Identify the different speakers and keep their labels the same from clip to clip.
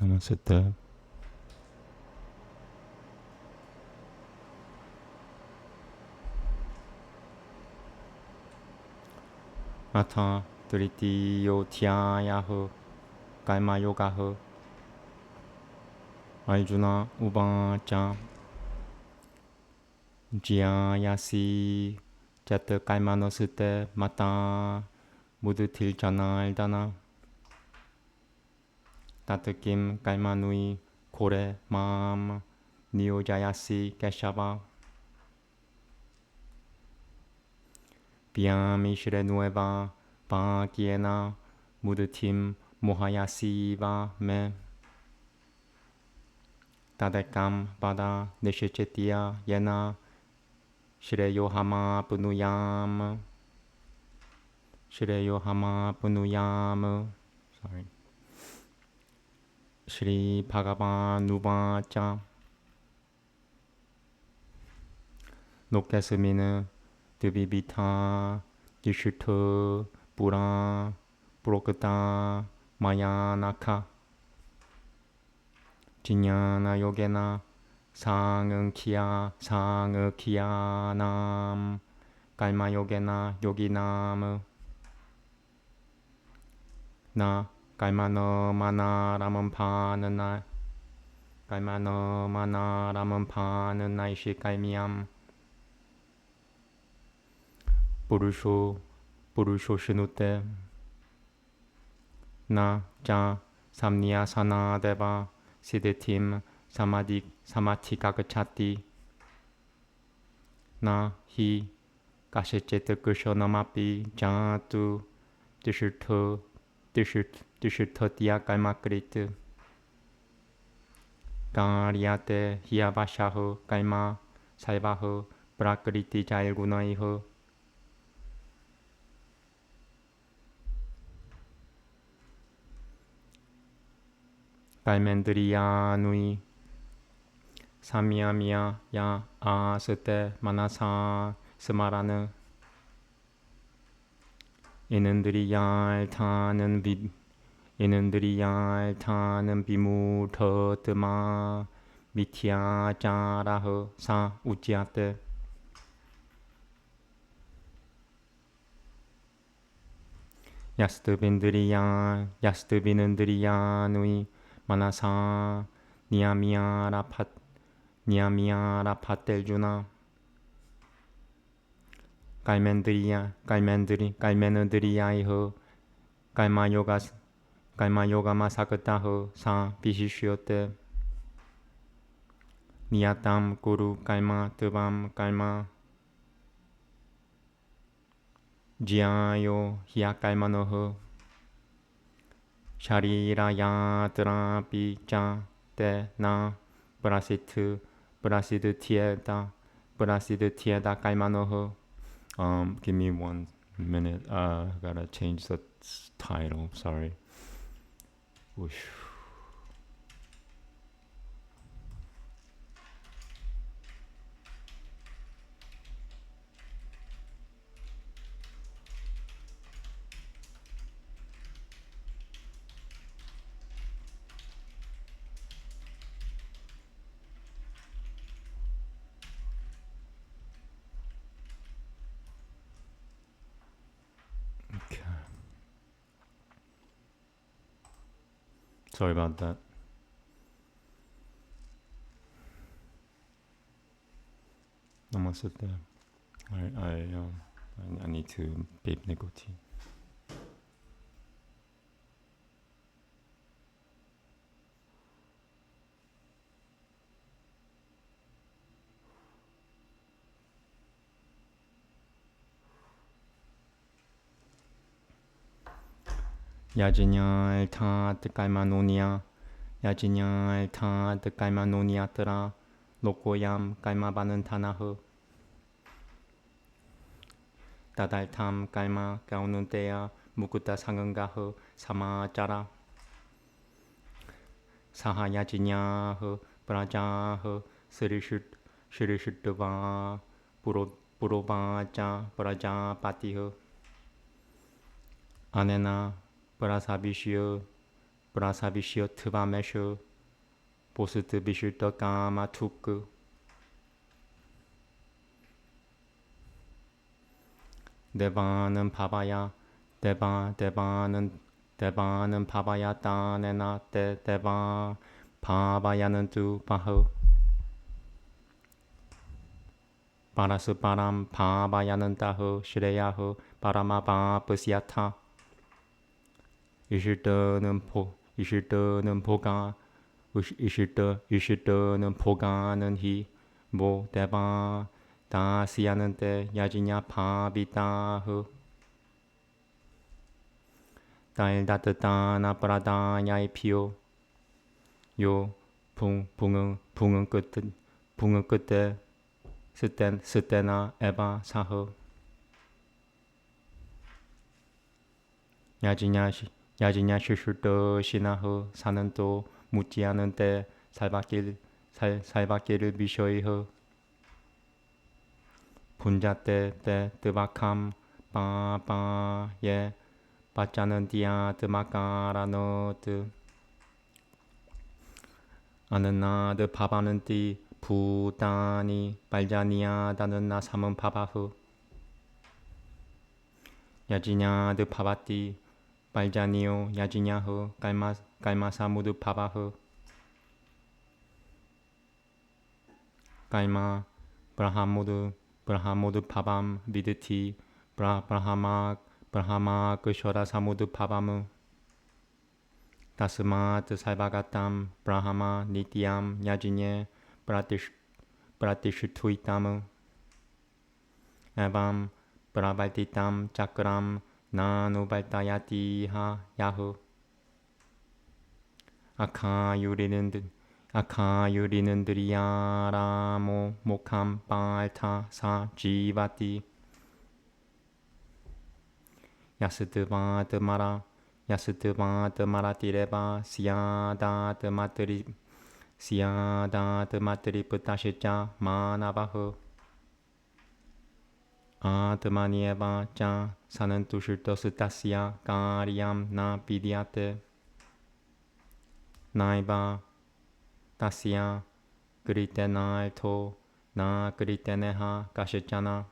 Speaker 1: Namaste. Atha Tritiyothyayaha Karma Yogaha Arjuna Uvacha Jyayasi Jata Karmanosute Mata Mudhutil Janardana Tatakim Karmanui Kore Mam Niyojayasi Keshava Piami Shre Nueva Pakiena Mudhutim Mohayasi Me Tadekam Pada Nishichetia Yena Shreyohama Punuyam Sorry. Shri Bhagavan Nuvacha Lokasmina Dvibita Yishito Pura Prokata Mayanaka Jnana Yogena Sangkhya Nam Karma Yogena Yoginam Na Karmano Mana Ramampanana Karmano Mana Ramampanana Ishikaimyam Purusho Shinute Na Ja Samnyasana Deva Siddhitim Samadhi Kagachati Na Hi Kashichet Kushanamapi Jatu Tishirthotia Karmakrit Karyate Hyavashaho Karma Saivaho Prakriti Jailgunaiho Karmendriya Nui Samyamiya Ya Asute Manasa Smarana Inendriyal Tanen Bimutotma Mithyacharaho Sa Ujyate Yastubinendriya Nui Manasa Niyamiyara Pateljuna Karmenendriyaiho Karma Yoga Masakataho Sa Vishishyote Niyatam Guru Karma Tuvam Karma Jyayo Hyakarmanoho Sharira Yatra Picha Te Na Prasid Tieda Karmanoho. Give me 1 minute. I gotta change the title. Sorry. Whoosh. Okay. Sorry about that. Namaste. I need to vape nicotine. Yajinya Elta Tekaimanonia Yajinya Elta Tekaimanonia Lokoyam Kaima Banantanaho Dadaltam Kaima Gaununtea Mukuta Sangangaho Samajara Sahayajinya Prajaho Sirishutva Purovaja Prajapatiho Anena Prasabishyo 브라사비시오 트바메쇼 보스트 비실더 까마 투크 대바는 바바야 대바는 바바야 따네나 대바 바바야는 두 바흐 바라스 바람 바바야는 따흐 시레야흐 바라마 바브시야타 이실더는 보가 이실더는 보가는 히모 대바 다시야는 때 야지냐 바비다흐 달다뜨다나 브라다야이 피오 요 붕은 끝에 스테나 에바 사흐 야지냐 시술더 시나흐 사는 또 묻지 않은 때 살바길을 비셔이흐 분자 때 뜨박함 빠빠예 빠짜는 디야 뜨마까라노 아는나드 바바는 띠 부다니 발자니야 다는나 삼은 바바흐 야지냐드 바바띠 발자니요 야지냐흐 깔마사무드 바바흐 깔마 브라하모드 바밤 비드티 브라하마 그쇼라 사무드 바바무 다스마트 살바가탐 브라하마 니티암 야지nye 브라티슈투이탐 에밤 브라발티탐 차크람 나누발타야티하 야흐 아카유리는 드리야라모 모캄 발타 사 지바티 야스드바드마라 마라티레바 시야다드마트리 뿌타시자 마나바흐 아드마니에바 자 사는 투실토스타시야 까리암 나 비디아테 나이바 다시야 그리테나알토 나 그리테네하 가시자나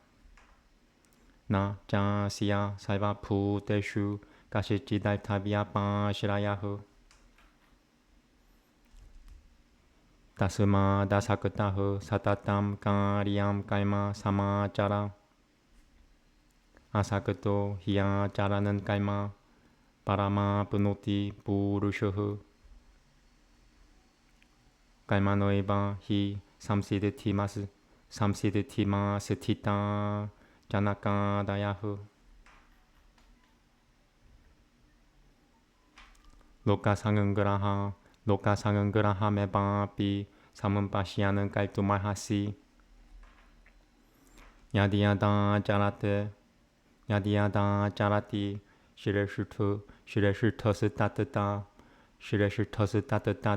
Speaker 1: 나 자시야 살바 푸테슈 가시지달타비야 빠시라야흐 다스마 다사크타흐 사타탐 까리암 깔마 사마짜라 아사크토 히야짜라는 깔마 바라마 브노티 부르슈흐 깔마노이바 히 삼시드티마스티타 자나까다야흐 로카상은 그라하메바비 사문바시야는 깔투말하시 야디야다 짜라티 시레슈터스 따뜻다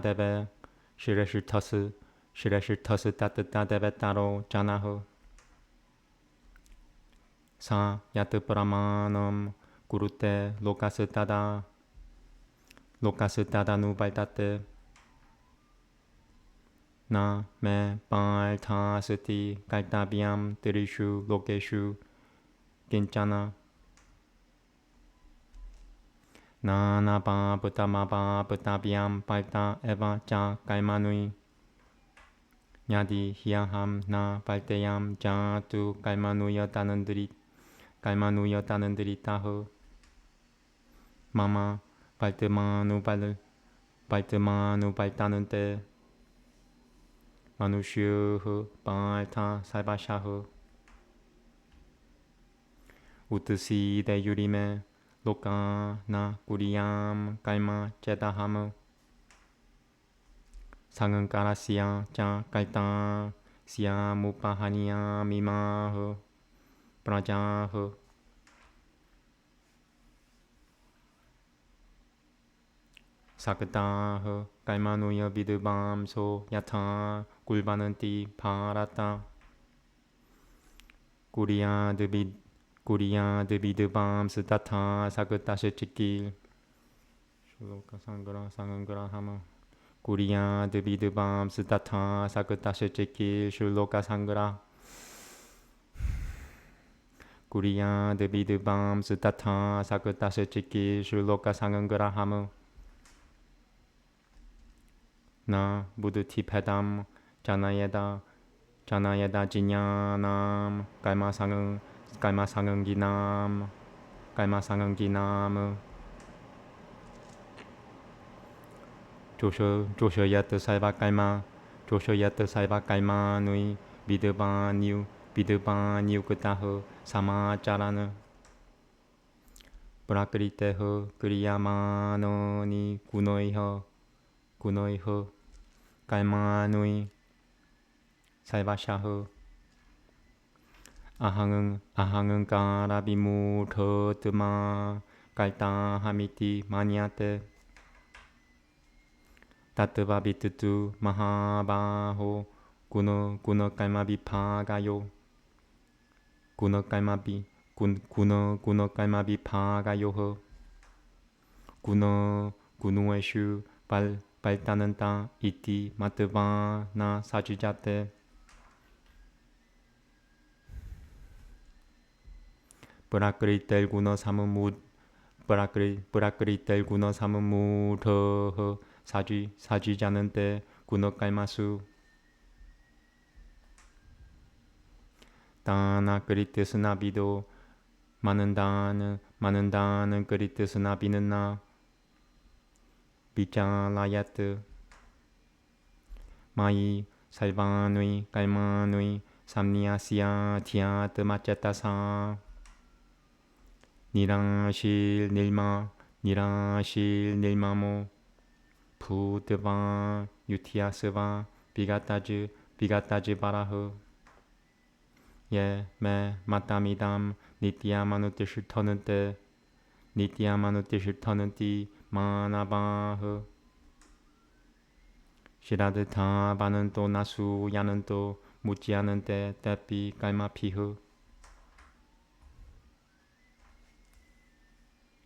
Speaker 1: 데베 시레슈터스 따뜻다 데베 따로 자나흐 사 야트브라마넘 구루테 로카스 따다 누발타테 나 메 발타스티 깔타비암 드리슈 로케슈 괜찮아 나나바 부타마바 부타비암 발타 에바 자 깔마누이 야디 히야함 나 발테얌 자투 깔마누였다는 드리타흐 마마 발트마누 발타는 때 마누슈흐 발타 살바샤흐 우트시데 유리메 로카나 꾸리암 깔마 제다하므 상은 까라시야 자 깔타 시야 무파하니야 미마흐 프라자흐 사크타흐 깔마누여 비드밤소 야타 꿀바는띠 파라타 꾸리야 드비드밤 스타타 사크타시 치길 Shloka Sangra Sangra Hama Kuriya Dubidubam Siddhatha Sakutashachiki Shloka Sangra Kuriya Dubidubam Siddhatha Sakutashachiki Shloka Sangra Hama Na Buddhati Padam Janayeda Janayeda Jinyanam Kalma Sanganginam Kalma Sanganginam Josho Yat Saiva Kalma Josho Yat Saiva Kalma Nui Vidban Niu Kutaho Samacharana Prakriteho Kriyamano Ni Kunoiho Kalma Nui Saivashaho Ahang은 Karabimutotma Kalta Hamiti Manyate Tattva Bitutu Mahabaho Guna Kalma Vipagayo Guna Kalma Vipagayoho Gunueshu Baltananta Iti Matavana Sajijate Prakritel Guna Samumudho Sajijanante Guna Kalmasu Dana Kritisnabido Manandan Kritisnabinana Vijalayat Mai Salvanui Kalmanui Samniasya Tiat Machatasa Nirashil Nilmamo Pudva Yutyasva Vigataji Baraho Ye Me Matamidam Nityamanutishirtananti Manabaho Shiradata Bananto Nasu Yananto Mujyanante Tapi Kalmapiho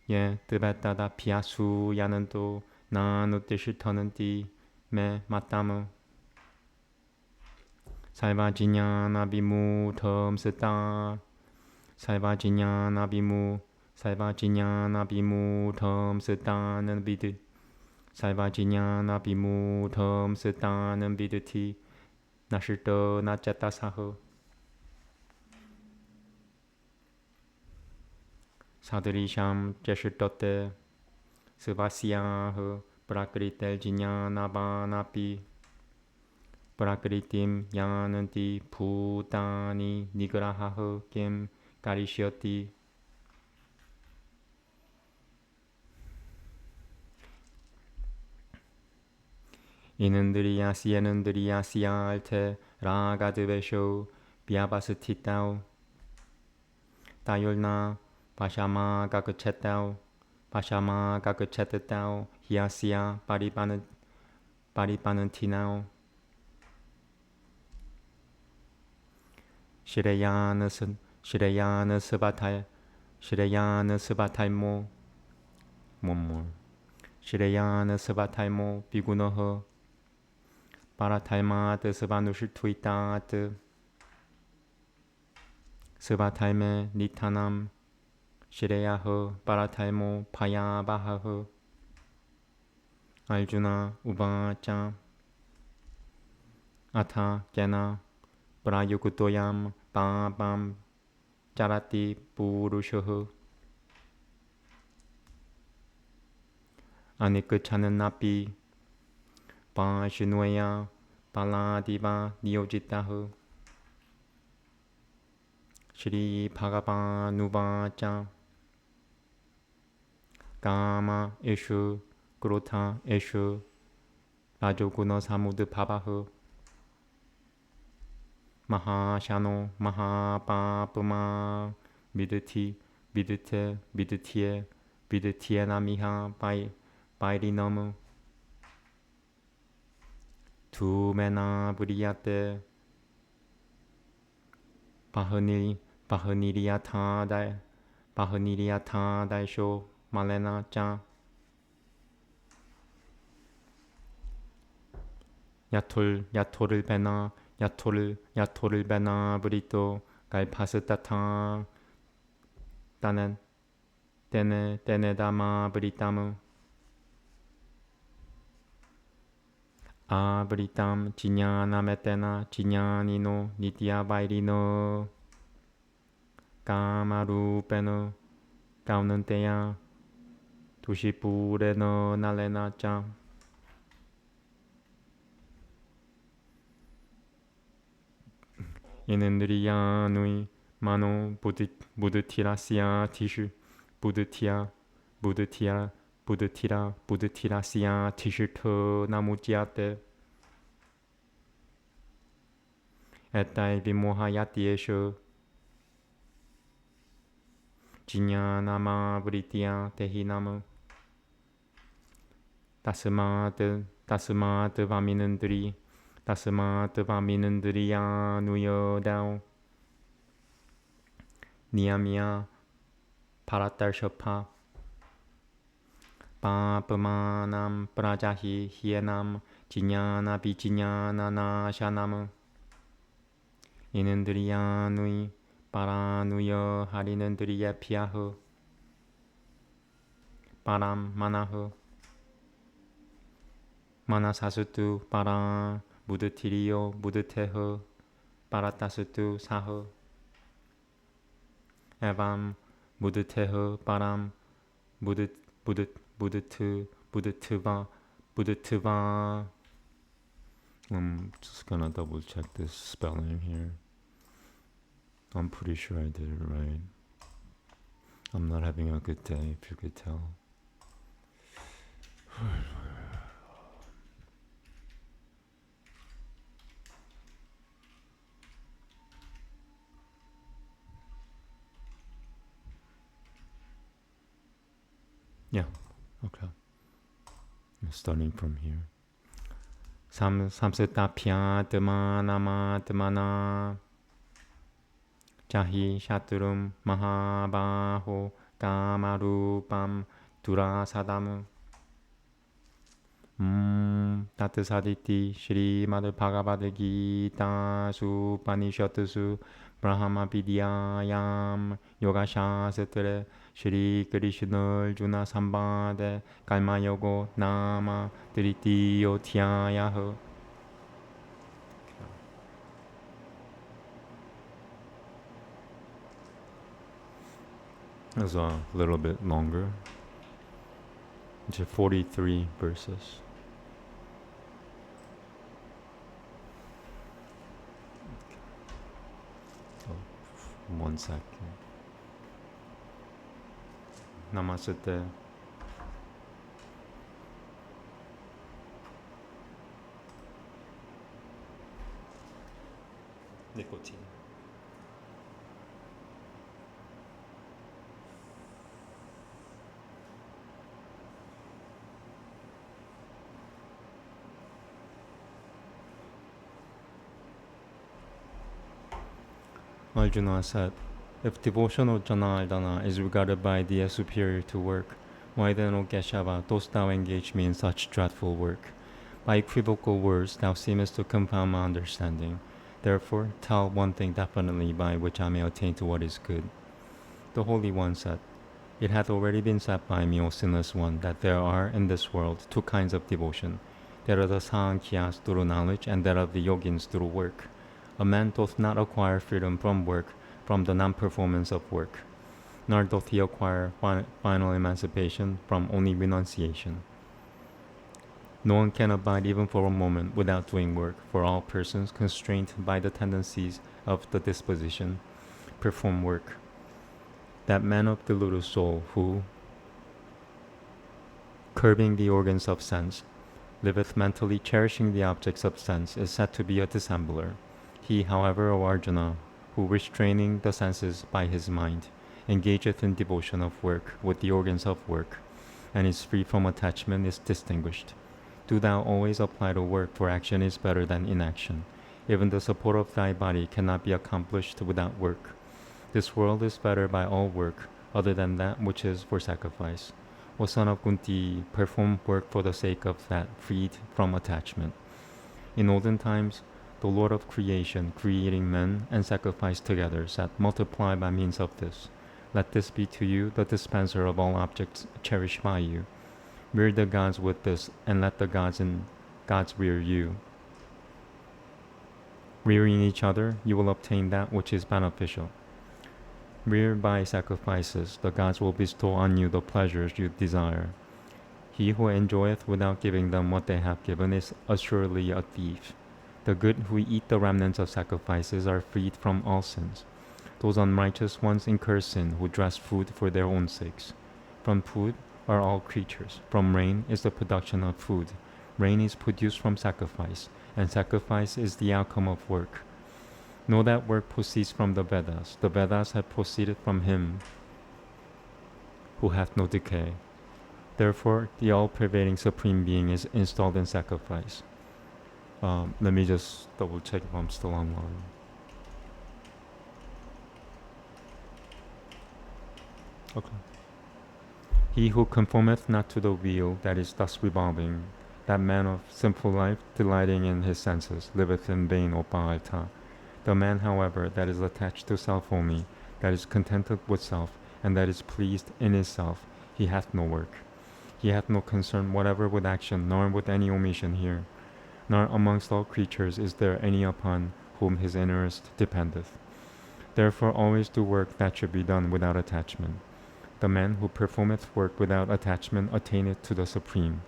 Speaker 1: Ye Tibetada Piasu Yananto Nanutishirtananti Me Matamo Saivajñana Vimutam Sita Saivajñana Vimutam Sitanam Vidu Saivajñana Vimutam Sitanam Viduti Nashito Nachatasaho Sadrisham Jeshitote Sivasyaho Prakritel Jñana Vanapi Prakritim Yananti Bhutani Nigrahaho Kim Karishyati Inundriyasya Alte Ragadvesho Vyabasatitao Tayolna Pashama Gakachetao Hyasya Paripanantinao Shirayana Sabatai One more. Shirayana Sabataimo Bigunoho Parataimat Sabanushituitat Sabataime Nitanam Shirayaho Parataimo Payabahaho Arjuna Ubacha Atha Jana Prayukutoyam Babam Charati Purushoho Anikchanan Napi Pashinuya Paladiva Niyojitaho Shri Bhagavanubhacha Kama Eshu Krota Eshu Rajoguna Samud Bhavaho Mahashano Mahapapama Vidati Vidatiye Namiha Pairinomu Tumena Buriyate Pahaniriyata Daisho Malena Cha 야토를 베나 브리또 갈파스타타 따nen 테네다마 브리타무 브리탐 지냐나메테나 지냐니노 니티아바이리노 까마루페노 까우는테야 두시푸레노 날레나짜 예넨드리야 누이 마노 부드티라시아 티슈 부드티라시아 티슈트 나무지아테 에타이 비모하야티에쇼 지냐나마 브리티아 테히나무 다스마트 바미는들이야 누여다오 니아미야 파라탈쇼파 파프마남 프라자히 히에남 지냐나 비지냐나 샤나무 이는들이야 누이 파라누여 하리는들이야 피아흐 파람 마나흐 마나사수투 파라 무드티리오 무드테흐 파라타수투 사흐 에밤 무드테흐 파람 무드트바 I'm just gonna double check this spelling here. I'm pretty sure I did it right. I'm not having a good day, if you could tell. Yeah, okay. Starting from here. Samsitapya Tmana Jahi Shaturum Mahabaho Kamarupam Durasadam Tatasaditi Srimad Bhagavad Gita Supanishatusu Brahma Vidyayam Yoga Sutras Shri Krishna Arjuna Sambade Kalma Yogo Nama Tritiyotyayaha. It's a little bit longer. It's 43 verses. Oh, 1 second. Namaste. Nicotine. Arjuna said, if devotional Janardana is regarded by thee as superior to work, why then, O Keshava, dost thou engage me in such dreadful work? By equivocal words thou seemest to confound my understanding. Therefore, tell one thing definitely by which I may attain to what is good. The Holy One said, it hath already been said by me, O sinless one, that there are in this world 2 kinds of devotion. That of the Sankhyas through knowledge, and that of the Yogins through work. A man doth not acquire freedom from work, from the non-performance of work, nor doth he acquire final emancipation from only renunciation. No one can abide even for a moment without doing work, for all persons constrained by the tendencies of the disposition perform work. That man of deluded soul who, curbing the organs of sense, liveth mentally cherishing the objects of sense, is said to be a dissembler. He, however, O Arjuna, who restraining the senses by his mind, engageth in devotion of work with the organs of work, and is free from attachment, is distinguished. Do thou always apply to work, for action is better than inaction. Even the support of thy body cannot be accomplished without work. This world is better by all work, other than that which is for sacrifice. O son of Kunti, perform work for the sake of that freed from attachment. In olden times, the Lord of creation, creating men and sacrifice together, said, multiply by means of this. Let this be to you the dispenser of all objects cherished by you. Rear the gods with this, and let the gods rear you. Rearing each other, you will obtain that which is beneficial. Reared by sacrifices, the gods will bestow on you the pleasures you desire. He who enjoyeth without giving them what they have given is assuredly a thief. The good who eat the remnants of sacrifices are freed from all sins. Those unrighteous ones incur sin who dress food for their own sakes. From food are all creatures. From rain is the production of food. Rain is produced from sacrifice, and sacrifice is the outcome of work. Know that work proceeds from the Vedas. The Vedas have proceeded from him who hath no decay. Therefore, the all-pervading Supreme Being is installed in sacrifice. Let me just double check if I'm still online. Okay. He who conformeth not to the wheel that is thus revolving, that man of simple life, delighting in his senses, liveth in vain, O Bhagavata. The man, however, that is attached to self only, that is contented with self, and that is pleased in his self, he hath no work. He hath no concern whatever with action, nor with any omission here. Nor amongst all creatures is there any upon whom his interest dependeth. Therefore always do work that should be done without attachment. The man who performeth work without attachment attaineth to the Supreme.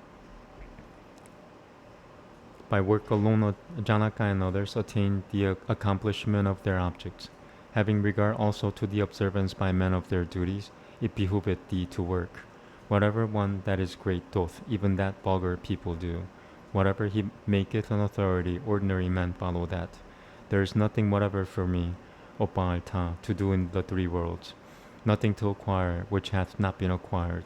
Speaker 1: By work alone Janaka and others attain the accomplishment of their objects. Having regard also to the observance by men of their duties, it behoveth thee to work. Whatever one that is great doth, even that vulgar people do. Whatever he maketh an authority, ordinary men follow that. There is nothing whatever for me, O Bhagavata, to do in the three worlds. Nothing to acquire which hath not been acquired.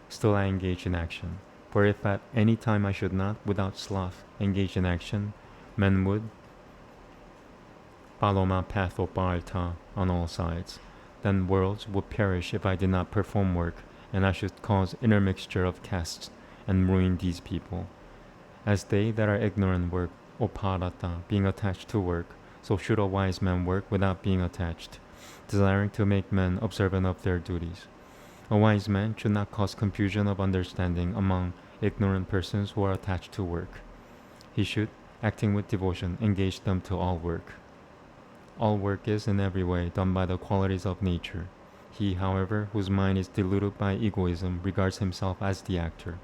Speaker 1: Still I engage in action. For if at any time I should not, without sloth, engage in action, men would follow my path, O Bhagavata, on all sides. Then worlds would perish if I did not perform work, and I should cause intermixture of castes, and ruin these people. As they that are ignorant work, O Bhagavata, being attached to work, so should a wise man work without being attached, desiring to make men observant of their duties. A wise man should not cause confusion of understanding among ignorant persons who are attached to work. He should, acting with devotion, engage them to all work. All work is in every way done by the qualities of nature. He, however, whose mind is deluded by egoism, regards himself as the actor.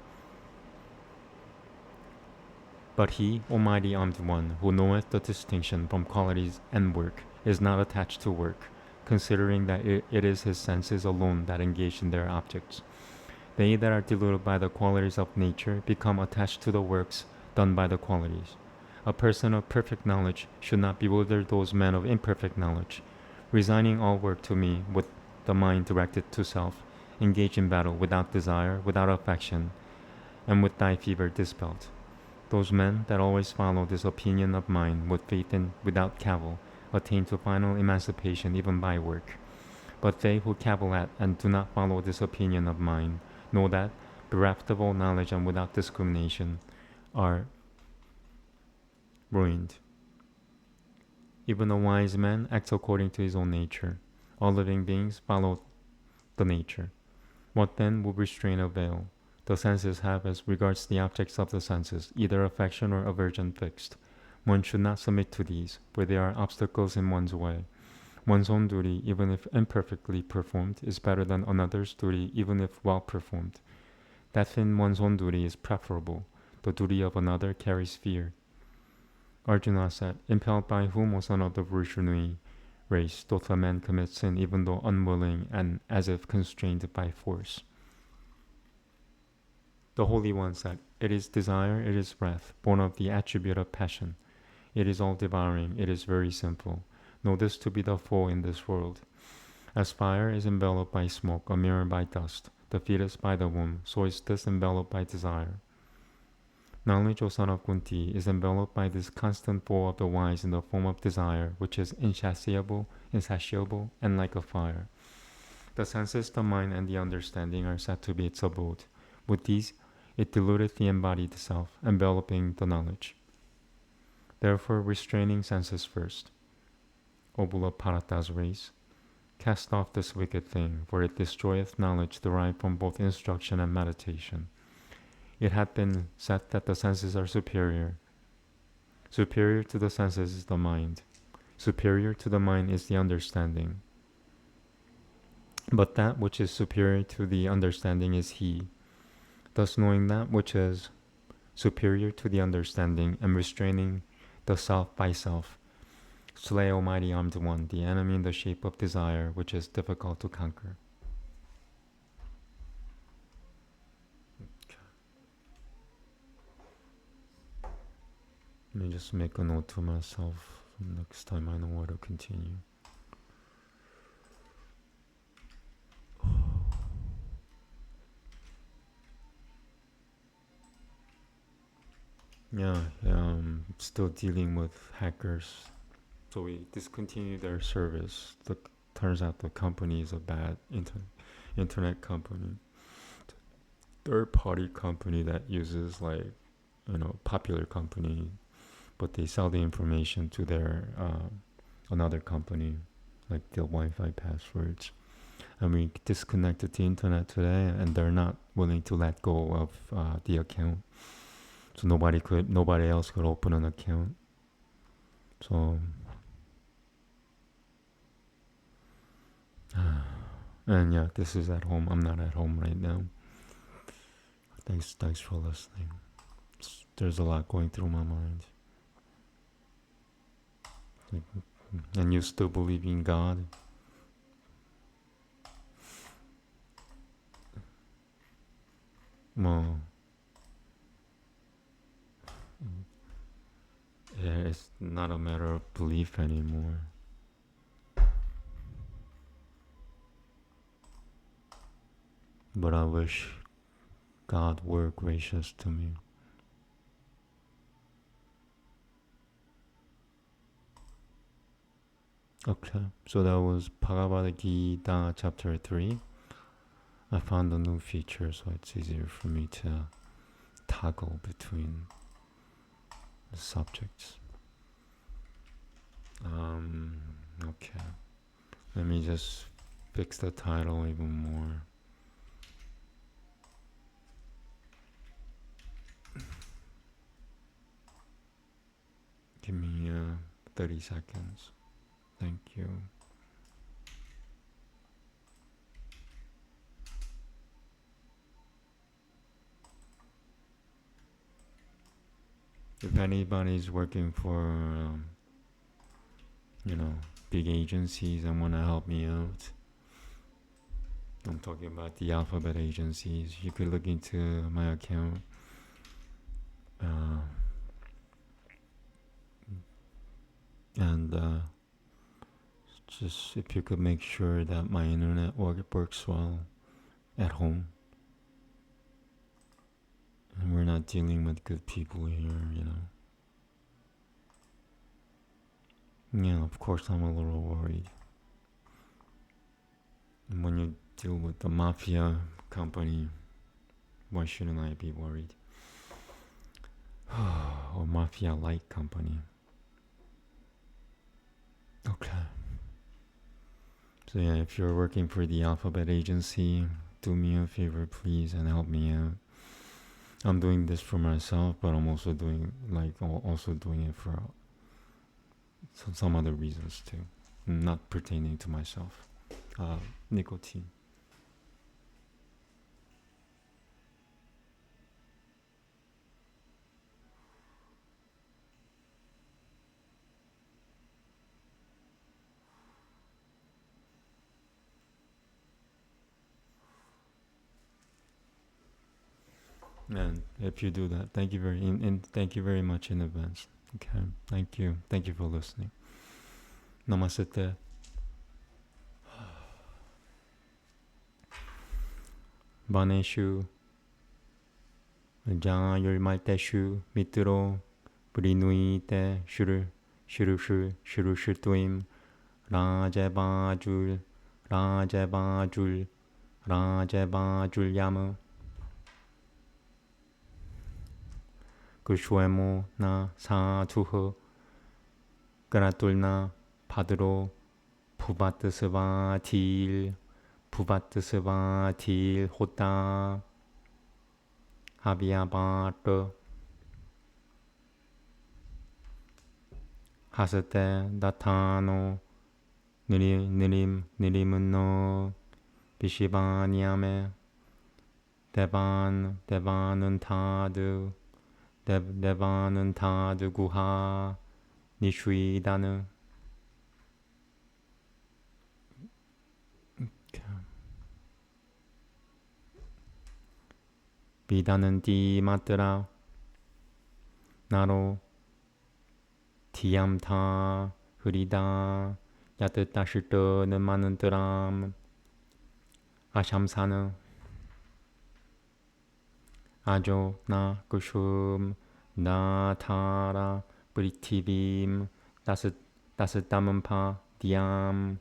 Speaker 1: But he, Almighty Armed One, who knoweth the distinction from qualities and work, is not attached to work, considering that it is his senses alone that engage in their objects. They that are deluded by the qualities of nature become attached to the works done by the qualities. A person of perfect knowledge should not bewilder those men of imperfect knowledge. Resigning all work to me with the mind directed to self, engage in battle without desire, without affection, and with thy fever dispelled. Those men that always follow this opinion of mine with faith and without cavil attain to final emancipation even by work. But they who cavil at and do not follow this opinion of mine know that, bereft of all knowledge and without discrimination, are ruined. Even a wise man acts according to his own nature. All living beings follow the nature. What then will restraint avail? The senses have, as regards the objects of the senses, either affection or aversion fixed. One should not submit to these, for they are obstacles in one's way. One's own duty, even if imperfectly performed, is better than another's duty, even if well performed. Death in one's own duty is preferable. The duty of another carries fear. Arjuna said, impelled by whom, O son of the Vrishnu race, doth a man commit sin even though unwilling and as if constrained by force? The Holy One said, it is desire, it is wrath, born of the attribute of passion. It is all devouring, it is very simple. Know this to be the foe in this world. As fire is enveloped by smoke, a mirror by dust, the fetus by the womb, so is this enveloped by desire. Knowledge, O son of Kunti, is enveloped by this constant foe of the wise in the form of desire, which is insatiable, and like a fire. The senses, the mind, and the understanding are said to be its abode. With these, it deludeth the embodied self, enveloping the knowledge. Therefore, restraining senses first. Obula Parata's race. Cast off this wicked thing, for it destroyeth knowledge derived from both instruction and meditation. It had been said that the senses are superior. Superior to the senses is the mind. Superior to the mind is the understanding. But that which is superior to the understanding is he. Thus knowing that which is superior to the understanding and restraining the self by self, slay, O mighty armed one, the enemy in the shape of desire, which is difficult to conquer. Let me just make a note to myself. Next time I know where to continue. Yeah, still dealing with hackers. So we discontinued their service. Turns out the company is a bad internet company. Third-party company that uses popular company, but they sell the information to their another company, like the Wi-Fi passwords. And we disconnected the internet today, and they're not willing to let go of the account. So nobody else could open an account. So, and yeah, this is at home. I'm not at home right now. Thanks for listening. There's a lot going through my mind. And you still believe in God? Well, yeah, it's not a matter of belief anymore. But I wish God were gracious to me. Okay, so that was Bhagavad Gita chapter 3. I found a new feature, so it's easier for me to toggle between the subjects. Okay, let me just fix the title even more. Give me 30 seconds. Thank you. If anybody's working for, big agencies and want to help me out, I'm talking about the alphabet agencies, you could look into my account. And just if you could make sure that my internet works well at home. And we're not dealing with good people here, Yeah, of course I'm a little worried. And when you deal with the mafia company, why shouldn't I be worried? Or mafia-like company. Okay. So yeah, if you're working for the alphabet agency, do me a favor please and help me out. I'm doing this for myself, but I'm also doing it for some other reasons too, not pertaining to myself. Nicotine. And if you do that, thank you very much in advance. Okay, thank you for listening. Namaste. Baneshu Jayurmalteshu Mitro Brinuite Shurushutuim Rajabajul Yamu Kushwemo na Satuho Gratulna Padro Puvatasavatil Hota Haviabat Hasate Datano Nirimunno Vishivanyame Devanantadu Devanantadu Guha Nishridanu. Vidananti Matra Naro Tiyamta Hurida Yatashito Namanantaram Ashamsana Ajo Na Kushum Natara Pritivim Dasatamampa Diam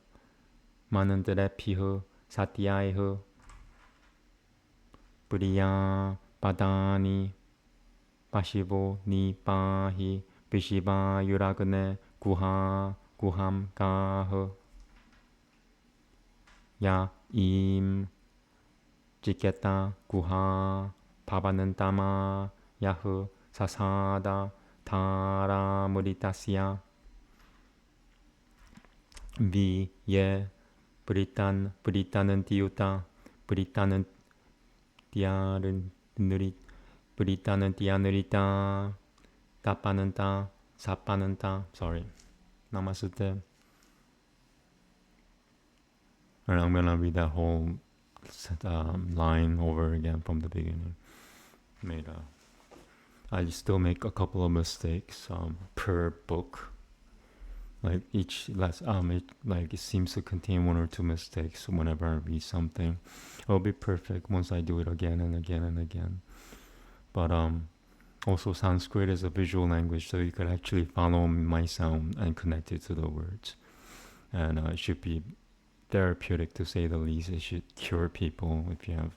Speaker 1: Manantarepiho Satyaiho Puriya Padani Pashivo Nipahi Vishiva Yuragane Guham Kaho Ya Im Jiketa Guha Pavanantama Yahu Sasada Tara Muritasya Vi Ye Britanantiuta Britanantianurita Tapananta Sapananta. Sorry. Namaste. And I'm gonna read that whole line over again from the beginning. I still make a couple of mistakes per book. Like each it seems to contain one or two mistakes whenever I read something. It'll be perfect once I do it again and again and again. But also Sanskrit is a visual language, so you could actually follow my sound and connect it to the words. And it should be therapeutic, to say the least. It should cure people if you have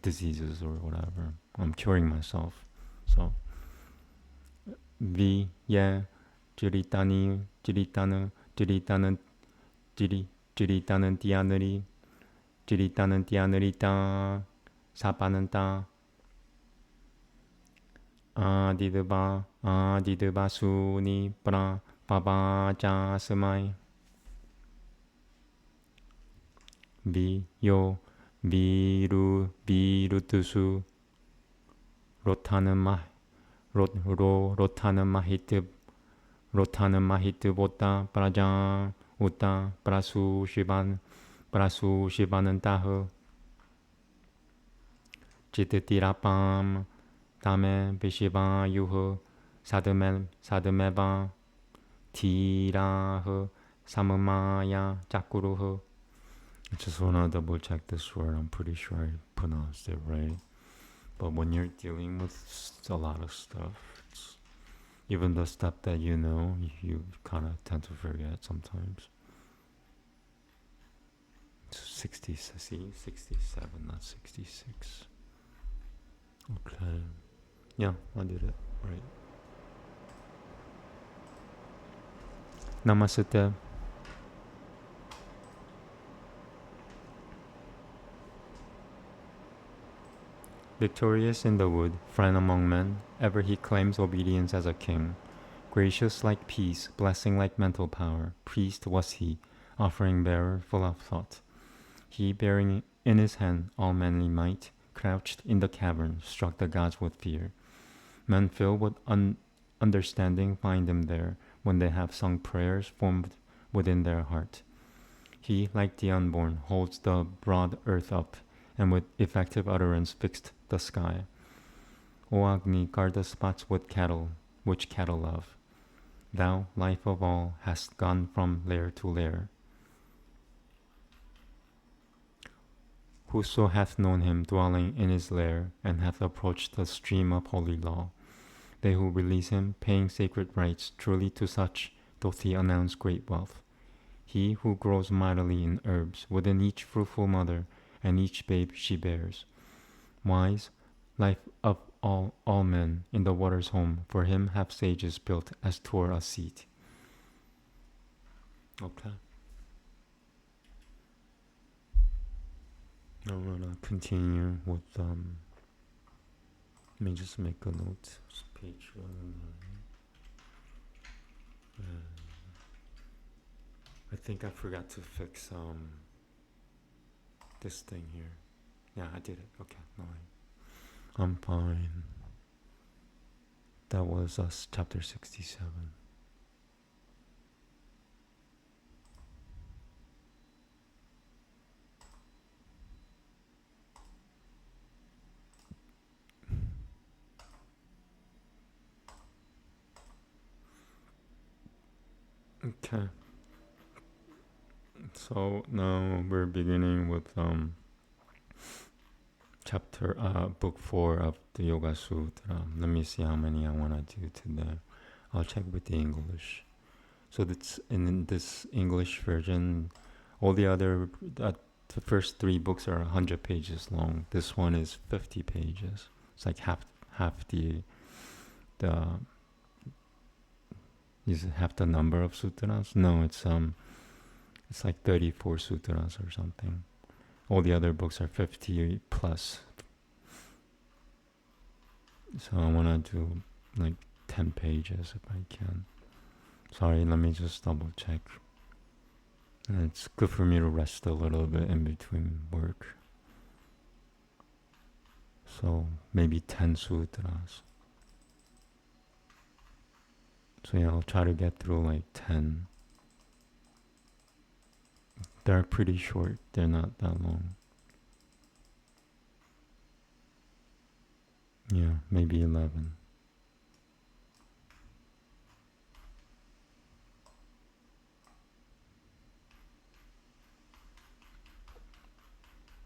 Speaker 1: diseases or whatever. I'm curing myself. So Jiritanu Tianurita Sapananta Adidaba Suni Pra Pabaja Samai Virutusu Rotanam Mahit Vota Praja Uta Prasu Shivanantaho Chititirapam Tame Vishiva Yuho Sadameva Tiraho Samamaya Jakuruho. I just want to double check this word. I'm pretty sure I pronounced it right. But when you're dealing with a lot of stuff, even the stuff that you know, you kind of tend to forget sometimes. 67, not 66. Okay. Yeah, I did it right. Namaste. Victorious in the wood, friend among men, ever he claims obedience as a king. Gracious like peace, blessing like mental power, priest was he, offering bearer full of thought. He, bearing in his hand all manly might, crouched in the cavern, struck the gods with fear. Men filled with understanding find him there, when they have sung prayers formed within their heart. He, like the unborn, holds the broad earth up, and with effective utterance fixed the sky. O Agni, guard the spots with cattle, which cattle love. Thou, life of all, hast gone from lair to lair. Whoso hath known him dwelling in his lair, and hath approached the stream of holy law, they who release him, paying sacred rites, truly to such doth he announce great wealth. He who grows mightily in herbs, within each fruitful mother, and each babe she bears. Wise, life of all men, in the water's home, for him have sages built as 'twere a seat. Okay. I'm gonna continue with let me just make a note. It's page 109. I think I forgot to fix this thing here. Yeah, I did it. Okay, no, I'm fine. That was us, chapter 67. Okay. So now we're beginning with chapter book 4 of the Yoga Sutra. Let me see how many I want to do today. I'll check with the English. So that's in this English version. All the other the first 3 books are 100 pages long. This one is 50 pages. It's like half the is it half the number of sutras? No, it's like 34 sutras or something. All the other books are 50 plus. So I want to do like 10 pages if I can. Sorry, let me just double check. And it's good for me to rest a little bit in between work. So maybe 10 sutras. So yeah, I'll try to get through like 10. They're pretty short. They're not that long. Yeah, maybe 11.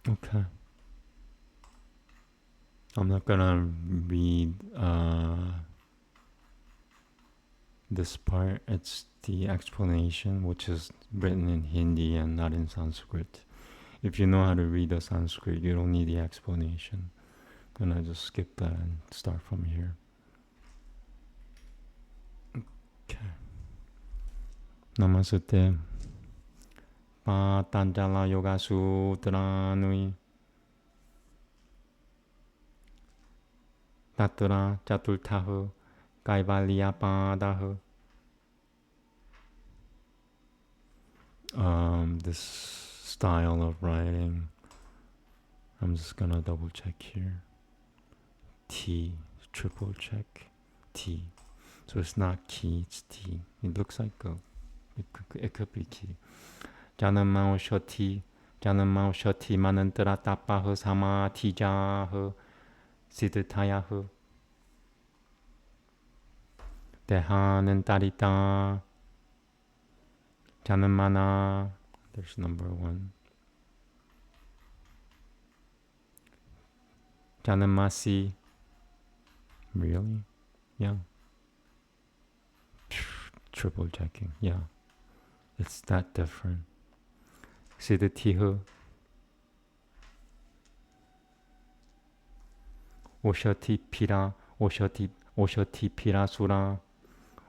Speaker 1: Okay. I'm not gonna read this part. It's the explanation, which is written in Hindi and not in Sanskrit. If you know how to read the Sanskrit, you don't need the explanation. I'm gonna just skip that and start from here. Okay. Namaste. Patanjali Yoga Sutras Nui. Tatra Chaturtha Kaivalya Padaha. This style of writing, I'm just gonna double check here. T, triple check. T. So it's not ki, it's T. It looks like it could be ki. Janamao shoti, Janamao shoti manantara tapaha samatijaha siddhatayaha. Dehanantarita Janamana. There's number 1. Janamasi. Really? Yeah. Triple checking. Yeah. It's that different. Siddhatiha. Oshati pira. Oshati pira sura.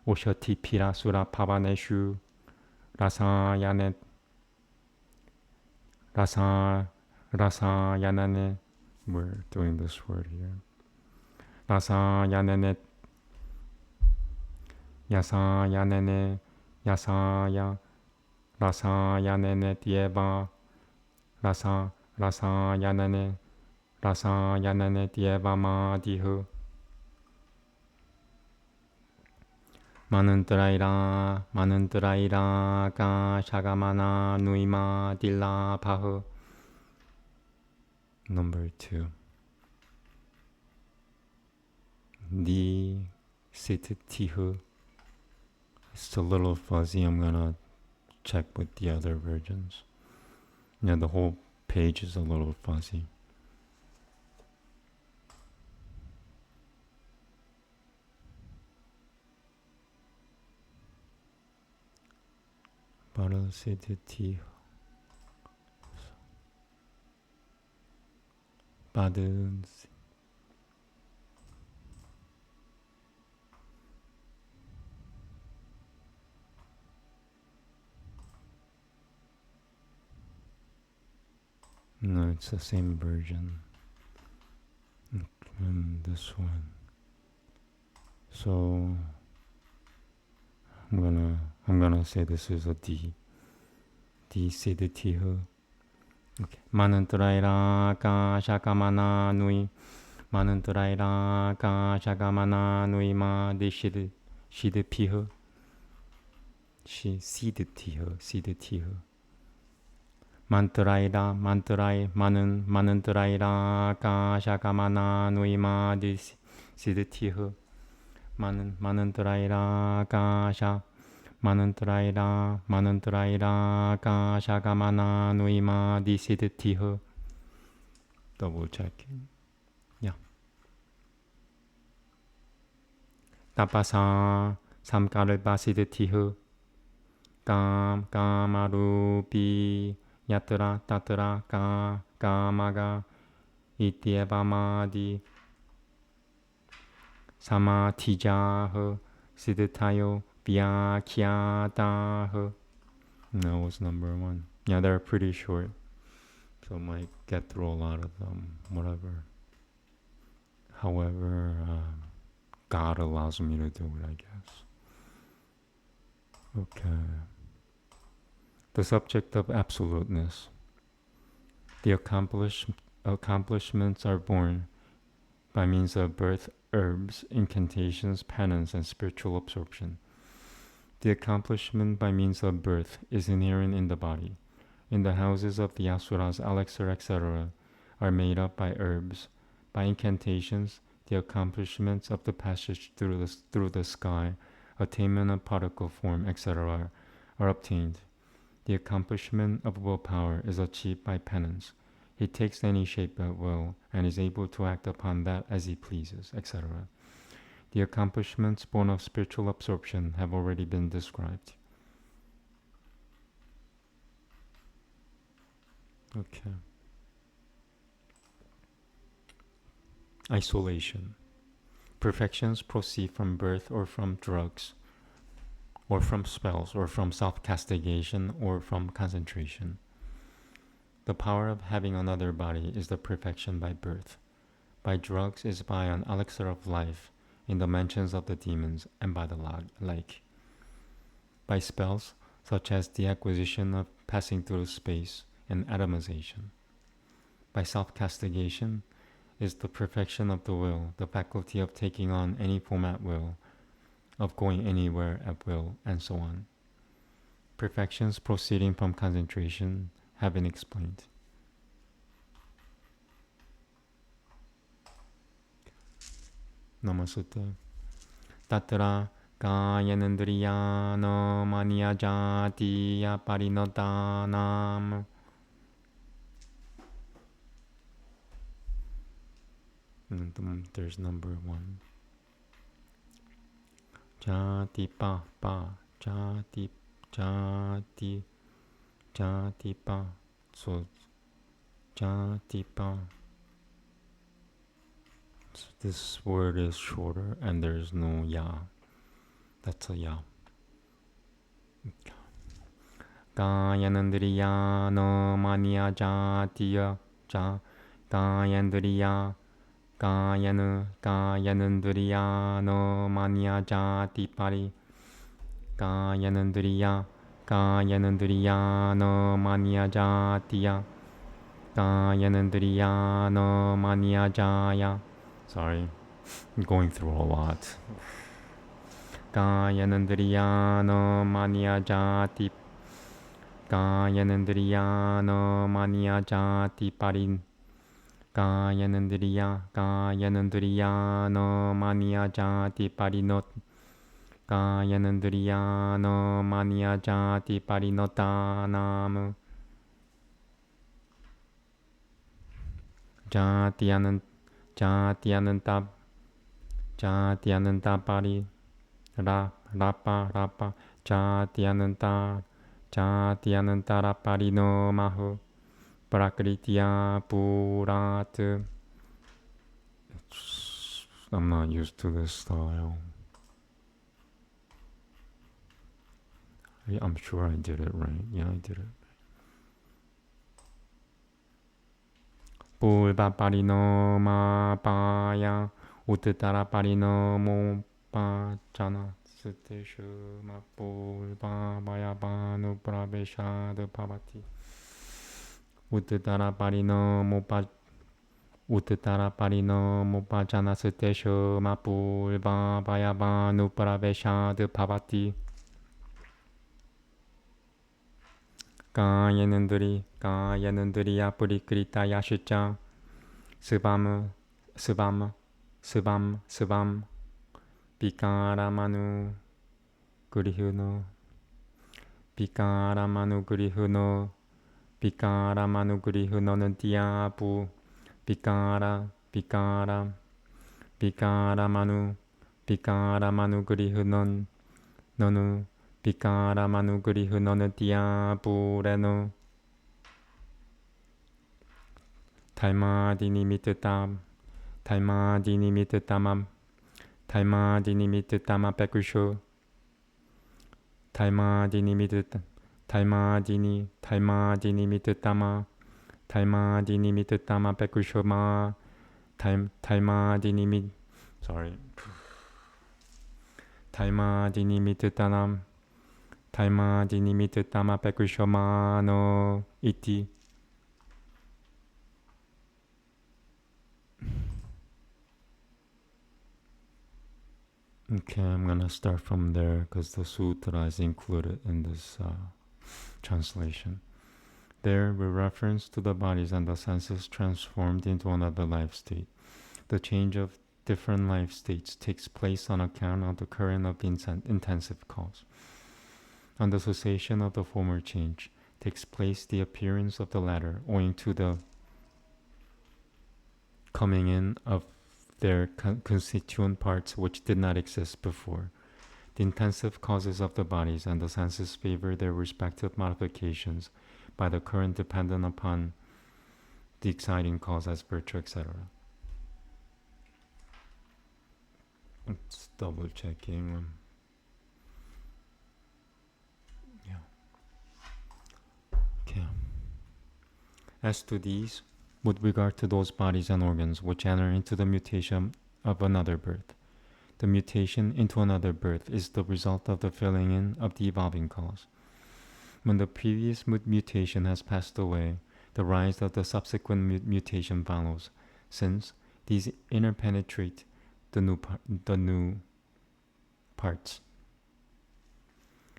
Speaker 1: Oshati pira sura pavaneshu. Rasayanet. Rasayanane. We're doing this word here. Rasayanane. Yasayanane. Yasaya. Rasayanane tyeva. Rasayanane. Rasayanane tyeva madihu. Manantaraira ka shagamana nuima dilla pahu. Number 2. The sitatihu. It's a little fuzzy. I'm gonna check with the other versions. Yeah, the whole page is a little fuzzy. Parasitati. Badans. No, it's the same version. And this one. So I'm gonna say this is a D. D Siddhi Tihu. Okay. Mananturaira ka shakamana nui. Mananturaira ka shakamana nui ma di Siddhi Pihu. Siddhi Tihu. Mantraira mananturaira ka shakamana nui ma di Siddhi Tihu. Mananturaira ka Mananturaira ka shakamana nui ma di Siddhi Tihu. Double checking. Yeah. Tapasa samkalpa Siddhi Tihu. Kamarupi yatra tatra kamaga ityevamadi samatijaha siddhitayo vyakyataha. That was number one. Yeah, they're pretty short, so might get through a lot of them, whatever. However, God allows me to do it, I guess. Okay. The subject of absoluteness. The accomplishments are born by means of birth, herbs, incantations, penance, and spiritual absorption. The accomplishment by means of birth is inherent in the body. In the houses of the asuras, elixir, etc., are made up by herbs. By incantations, the accomplishments of the passage through the sky, attainment of particle form, etc., are obtained. The accomplishment of willpower is achieved by penance. He takes any shape at will and is able to act upon that as he pleases, etc. The accomplishments born of spiritual absorption have already been described. Okay. Isolation. Perfections proceed from birth or from drugs, or from spells, or from self-castigation, or from concentration. The power of having another body is the perfection by birth. By drugs is by an elixir of life in the mansions of the demons, and by the like. By spells, such as the acquisition of passing through space and atomization. By self-castigation is the perfection of the will, the faculty of taking on any form at will, of going anywhere at will, and so on. Perfections proceeding from concentration have been explained. Namaste. Tatra kayanandriya no manya jatiya parinotanam. There's number one. Jati pa jati pa. So jati pa. So this word is shorter and there's no ya. That's a ya. Kayanandriya no manya jatiya Kayandriya Kayanandriya no manya jati pari. Kayanandriya no manya jatiya. Kayanandriya no manya jaya. Sorry, I'm going through a lot. Kayanandriya no manya jati. Kayanandriya no manya jati parin. Kayanandriya no manya jati parinot. Kayanandriya no manya jati parinotanam. Jatyananta pari. Rapa Jatyananta rapari no mahu. Prakritya Purat. I'm not used to this style. I'm sure I did it right. Yeah, I did it. Pulpa ma paya Uttara parino mo pachana Suteshu ma pulpa maya banu praveshad pavati Uttara parino mo pa Uttara parino mo pachana Suteshu ma pulpa maya banu praveshad pavati Kayanundriya purikrita yashicha Svam Svam Svam Svam Pikaramanu Gurihuno Pikaramanu Gurihuno Pikaramanu Gurihuno Nantiapu Pikara Pikara Pikaramanu Pikaramanu Gurihunon Nonu Pikaramanu Gurihuno Nantiapu Reno Taimadini mitatam Taimadini mitatamam Taimadini mitatama pekusho Taimadini mitata Taimadini mitatama Taimadini mitatama pekusho ma Taimadini mit sorry Taimadini mitatanam Taimadini mitatama pekusho ma no iti Okay, I'm gonna start from there because the sutra is included in this translation. There, we reference to the bodies and the senses transformed into another life state. The change of different life states takes place on account of the current of intensive cause. On the cessation of the former change takes place the appearance of the latter, owing to the coming in of their constituent parts which did not exist before. The intensive causes of the bodies and the senses favor their respective modifications by the current dependent upon the exciting cause as virtue, etc. It's double checking. Yeah. Okay. As to these, with regard to those bodies and organs which enter into the mutation of another birth, the mutation into another birth is the result of the filling in of the evolving cause. When the previous mutation has passed away, the rise of the subsequent mutation follows, since these interpenetrate the new parts.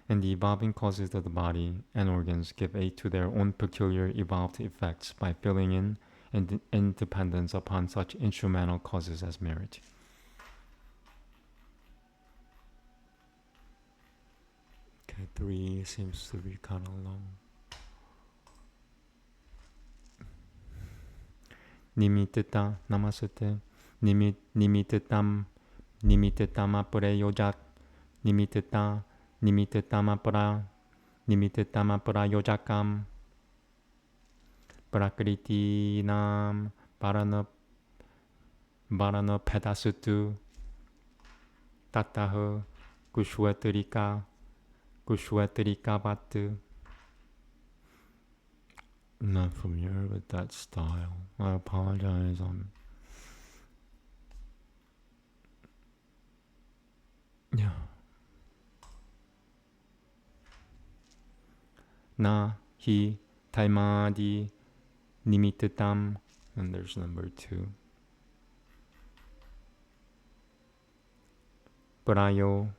Speaker 1: And the evolving causes of the body and organs give aid to their own peculiar evolved effects by filling in and independence upon such instrumental causes as merit. Okay, 3 seems to be kind of long. Nimitita Namaste Nimititam Nimitetama yojak Nimitetama yojakam Prakriti nam Varana Pedasutu Tataha Kushwatarika Vatu. I'm not familiar with that style. I apologize. Yeah. Na hi taimadi nimitatam, and there's number 2. Prayo.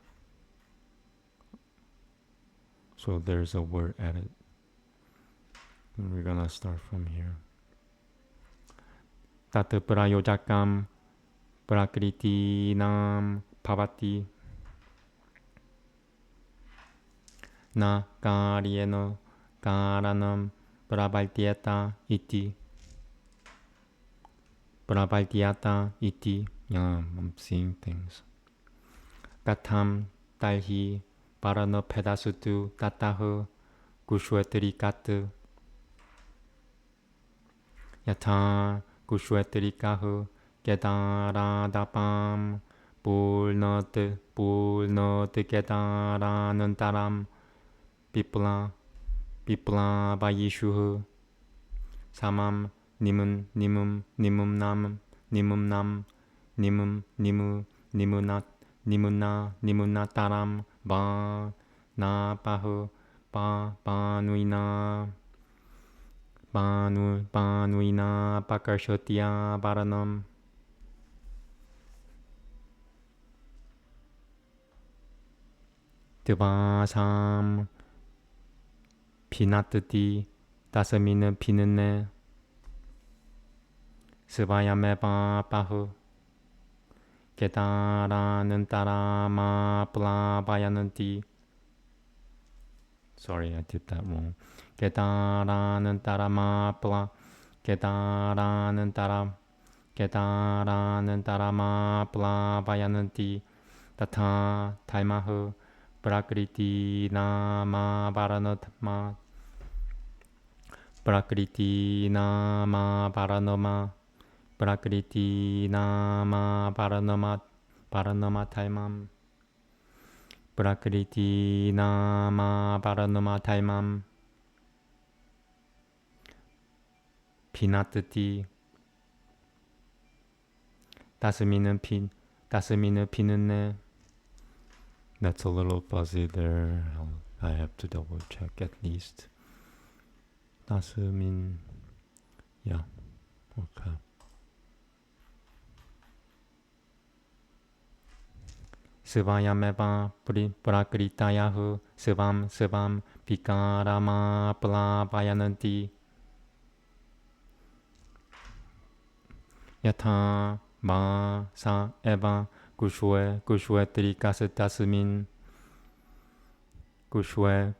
Speaker 1: So there's a word added. And we're gonna start from here. Tat prayojakam prakriti nam bhavati na karyeno karanam pravaltyata iti. Pravaltyata iti. Yeah, I'm seeing things. Tatam talhi parana pedasutu tataha kushwatarikata. Yatha kushwatarikaha kedaradapam purnat kedaranantaram pipla vayishuha samam 님은 님음 님음 남 님음 남 님음 니무 니무낫 니무나 니무나 따람 바나 바흐 바 바누이나 바누 바누이나 바카셔티야 바라넘 드바삼 비나뜨띠 다스미는 비는네 스바야메바 바흐 게다라는 따라마 블라바야는 띠 Sorry, I did that wrong. 게다라는 따라마 블라 게다라는 따라마 블라바야는 띠 다타 탈마흐 브라크리티 나마 바라너마 브라크리티 나마 바라너마 브라크리티 나마 바라너마 탈맘 브라크리티 나마 바라너마 탈맘 비나뜨띠 다스미는 피는네. That's a little fuzzy there. I have to double check at least. 다스민, yeah, okay. 스바야메바 브라크리타야흐 스밤 비카라마 블라바야는띠 야타 마사 에바 구슈에 트리카스 다스민 구슈에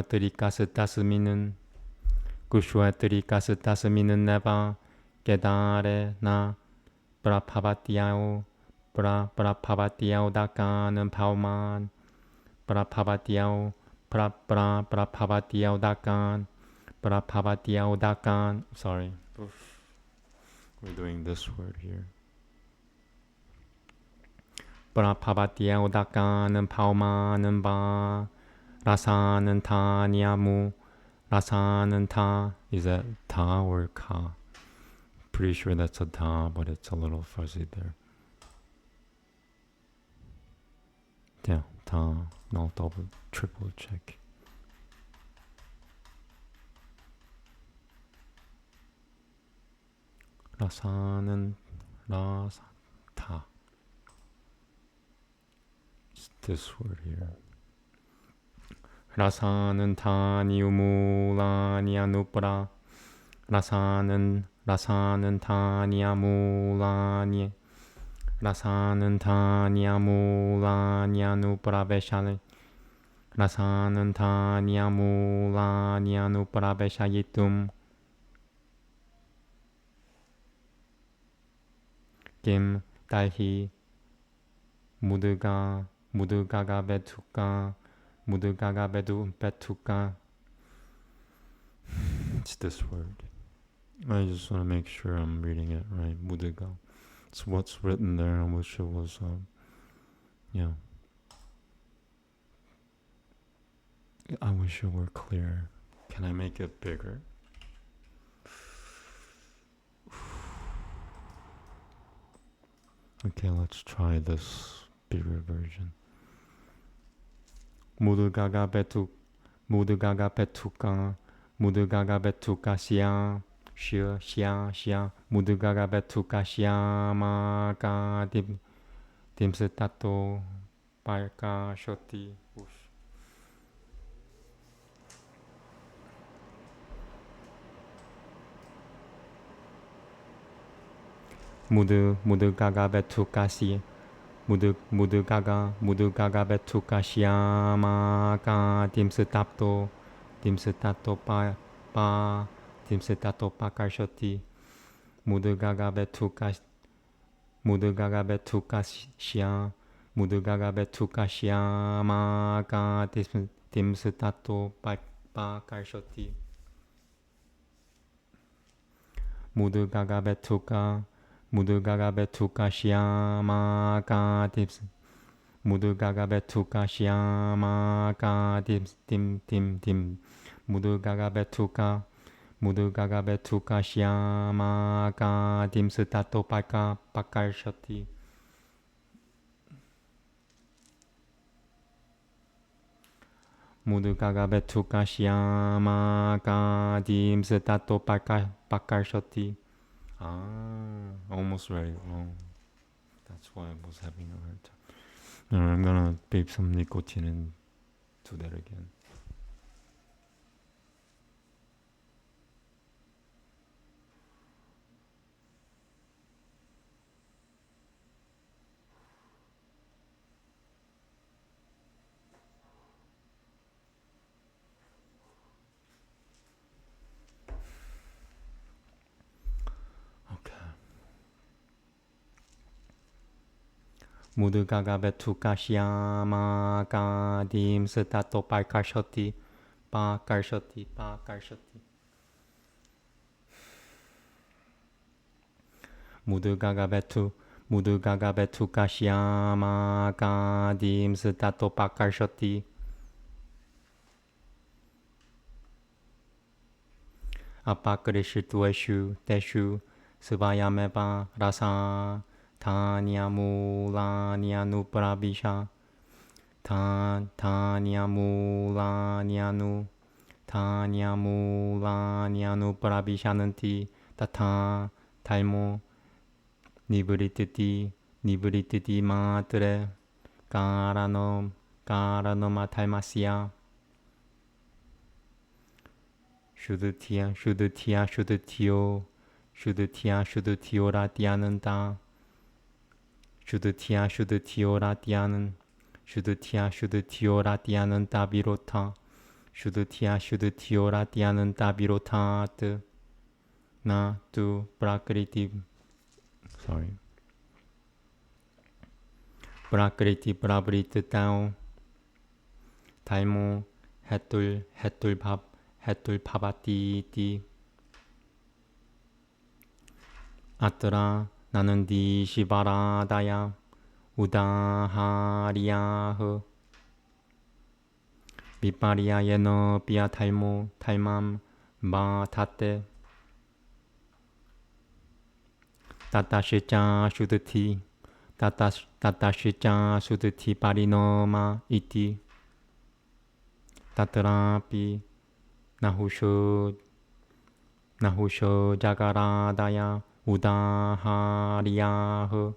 Speaker 1: 트리카스 다스미는 구슈에 트리카스 다스미는 네바 게다레 나 브라파바티아오 다카는 파오만 브라파바티아오 브라파바티아오 다칸 브라파바티아오 다칸 Sorry, we're doing this word here. 브라파바티아오 다카는 파오만은 바 라사는 타니아무 라사는 타 Is that 타 or 카? Pretty sure that's a ta, but it's a little fuzzy there. Yeah, ta. I'll triple check. 라사는 타. It's this word here. 라사는 타니우무라니아누브라. 라사는 타니아무라니 라사는 타니아무라니아누브라베샤네 라사는 타니아무라니아누브라베샤이툼 김 달히 무드가가 베투까 It's this word. I just want to make sure I'm reading it right. 무드가. It's what's written there. I wish it was, yeah. I wish it were clear. Can I make it bigger? Okay, let's try this bigger version. 무드가가 베투까 시아 무드가가 베투까 시아마가 딤스타토 발까 쇼티 무드가가 베투까 무드가가 베투까 시아마가 딤스타토 파카쇼티 무드가가 베투카 시아마가 딤스타토 파카쇼티 무드가가 베투카 시아마가 시아마가 Mudugaga betuka. Mudugaga betuka shyamaka dimsutato paka pakarshati. Mudugaga betuka shyamaka dimsutato pakarshati. Almost ready. Oh, that's why I was having a hard time. I'm gonna vape some nicotine and do that again. Mudugaga betuka shyamaka dimsutato pakarshati. Pakarshati. Mudugaga betuka shyamaka dimsutato pakarshati. Apakarishitueshu teshu svayameva rasa Tanyamulanyanu parabhishananti tata talmo nibrititi matre karanoma talmasya shudutya ratyananta shudutya ratyananta virota shudutya ratyananta virotat na tu prakriti pravrititao talmo hetul bhavati atra 나는디 시바라다야 우다하리야흐 미파리야예너 비야 탈모 탈맘 마타테 타타시자 슈드티 파리노마 이티 타트라피 나후쇼 자가라다야 Udahariyahu.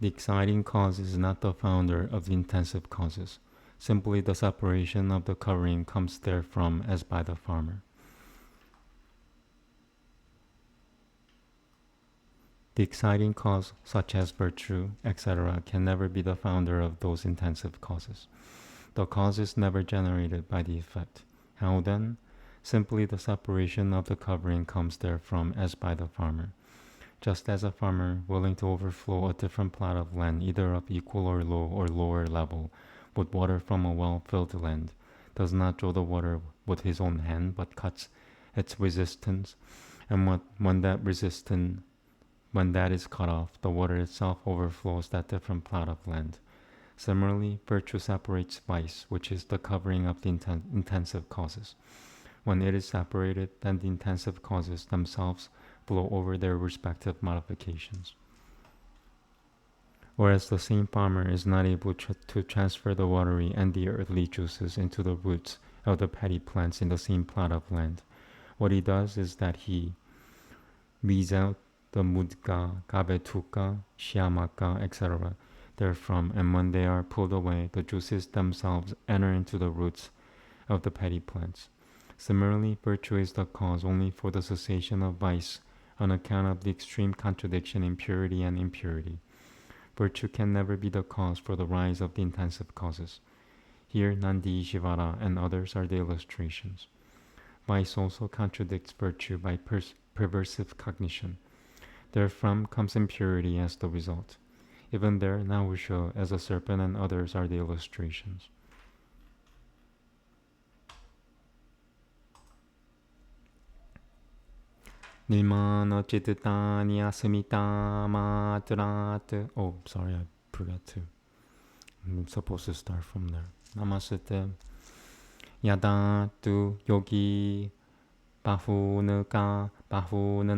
Speaker 1: The exciting cause is not the founder of the intensive causes. Simply the separation of the covering comes therefrom as by the farmer. The exciting cause, such as virtue, etc., can never be the founder of those intensive causes. The cause is never generated by the effect. How then? Simply the separation of the covering comes therefrom as by the farmer. Just as a farmer, willing to overflow a different plot of land, either of equal or low or lower level, with water from a well-filled land, does not draw the water with his own hand, but cuts its resistance, and when that is cut off, the water itself overflows that different plot of land. Similarly, virtue separates vice, which is the covering of the intensive causes. When it is separated, then the intensive causes themselves flow over their respective modifications. Whereas the same farmer is not able to transfer the watery and the earthly juices into the roots of the paddy plants in the same plot of land, what he does is that he weeds out the mudga, gabetuka, shyamaka, etc. therefrom, and when they are pulled away, the juices themselves enter into the roots of the paddy plants. Similarly, virtue is the cause only for the cessation of vice on account of the extreme contradiction in purity and impurity. Virtue can never be the cause for the rise of the intensive causes. Here, Nandi, Shivara, and others are the illustrations. Vice also contradicts virtue by perversive cognition. Therefrom comes impurity as the result. Even there, Nahusha, as a serpent, and others are the illustrations. Nilmana Chititanya Samitama Tarat. Oh, sorry, I forgot to I'm supposed to start from there. Namaste. Yada tu yogi bahunan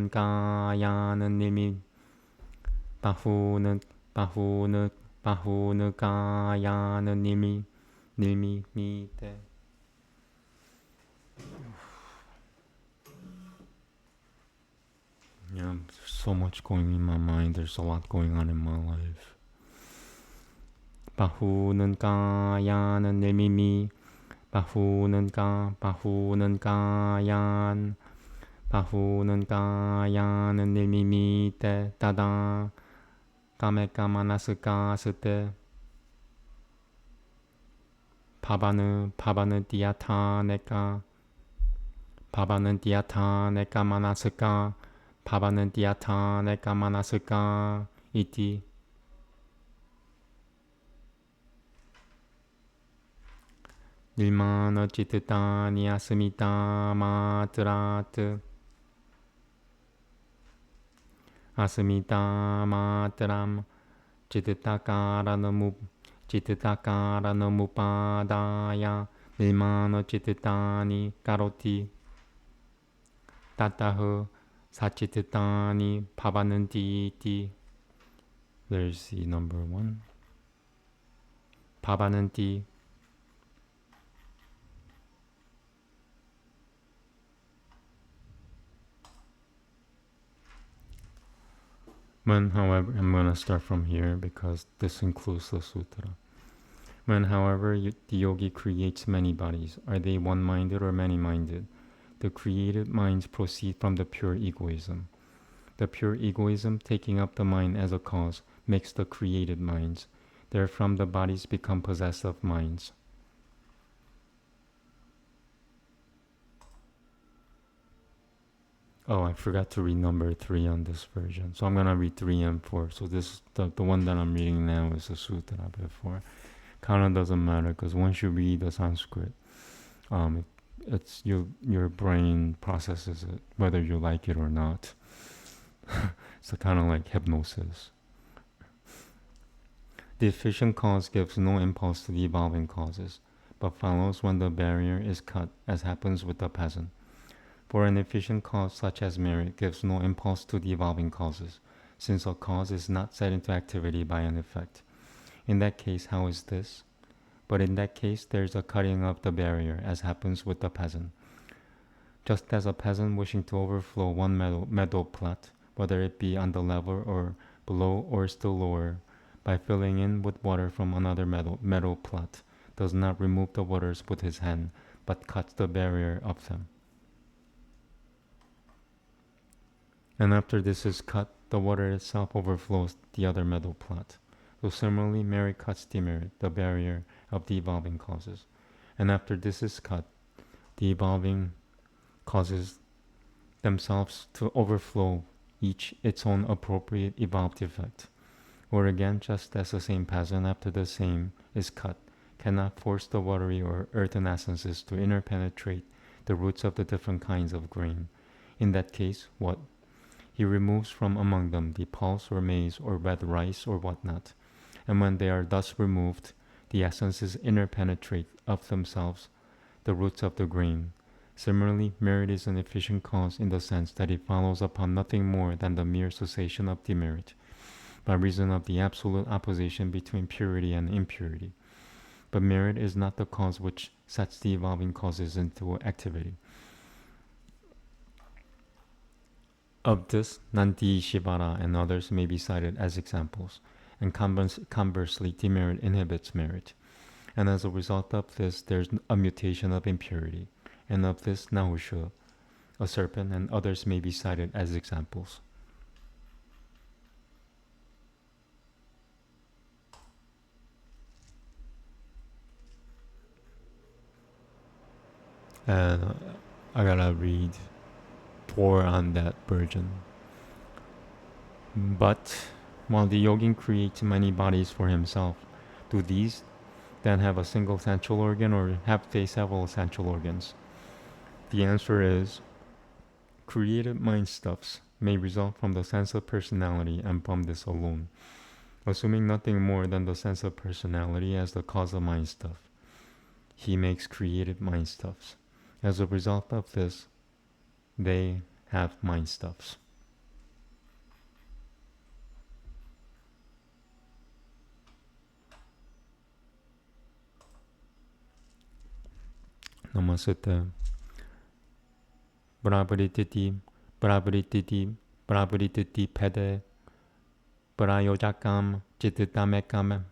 Speaker 1: kayanan nimi bahunan bahunan bahunan kayanan nimi mite. Yeah, there's so much going in my mind. There's a lot going on in my life. Bahunan kayanan nimi bahunan kayan bahunan kayan nimi te tada kameka manasuka sute pabanu diata neka manasuka pabanu diata neka manasuka iti. Nilmana cittata asmita matrat asmita matram cittakaranumupadaya nilmana cittani karoti tataha sacittani pavananti iti. There's the number one. Pavananti. When, however, I'm going to start from here because this includes the sutra. When, however, the yogi creates many bodies, are they one-minded or many-minded? The created minds proceed from the pure egoism. The pure egoism, taking up the mind as a cause, makes the created minds. Therefrom the bodies become possessive minds. Oh, I forgot to read number 3 on this version. So I'm going to read 3 and 4. So this the one that I'm reading now is the sutra before. Kind of doesn't matter because once you read the Sanskrit, it's your brain processes it whether you like it or not. It's kind of like hypnosis. The efficient cause gives no impulse to the evolving causes, but follows when the barrier is cut, as happens with the peasant. For an efficient cause such as merit gives no impulse to the evolving causes, since a cause is not set into activity by an effect. In that case, how is this? But in that case, there is a cutting of the barrier, as happens with the peasant. Just as a peasant wishing to overflow one meadow plot, whether it be on the level or below or still lower, by filling in with water from another meadow plot, does not remove the waters with his hand, but cuts the barrier of them. And after this is cut, the water itself overflows the other meadow plot. So similarly, merit cuts demerit, the barrier of the evolving causes. And after this is cut, the evolving causes themselves to overflow each its own appropriate evolved effect. Or again, just as the same peasant after the same is cut, cannot force the watery or earthen essences to interpenetrate the roots of the different kinds of grain. In that case, what? He removes from among them the pulse or maize or red rice or whatnot, and when they are thus removed, the essences interpenetrate of themselves the roots of the grain. Similarly, merit is an efficient cause in the sense that it follows upon nothing more than the mere cessation of demerit, by reason of the absolute opposition between purity and impurity. But merit is not the cause which sets the evolving causes into activity. Of this, Nandi Shivara and others may be cited as examples, and conversely, demerit inhibits merit. And as a result of this, there is a mutation of impurity. And of this, Nahusha, a serpent, and others may be cited as examples. And I gotta read 4 on that version. But while the yogin creates many bodies for himself, do these then have a single sensual organ, or have they several sensual organs? The answer is, created mind stuffs may result from the sense of personality and from this alone. Assuming nothing more than the sense of personality as the cause of mind stuff, he makes created mind stuffs. As a result of this, they have mind stuffs. Namaste. Brabrititi, brabrititi, brabrititi pede, brayojakam, jititamekam,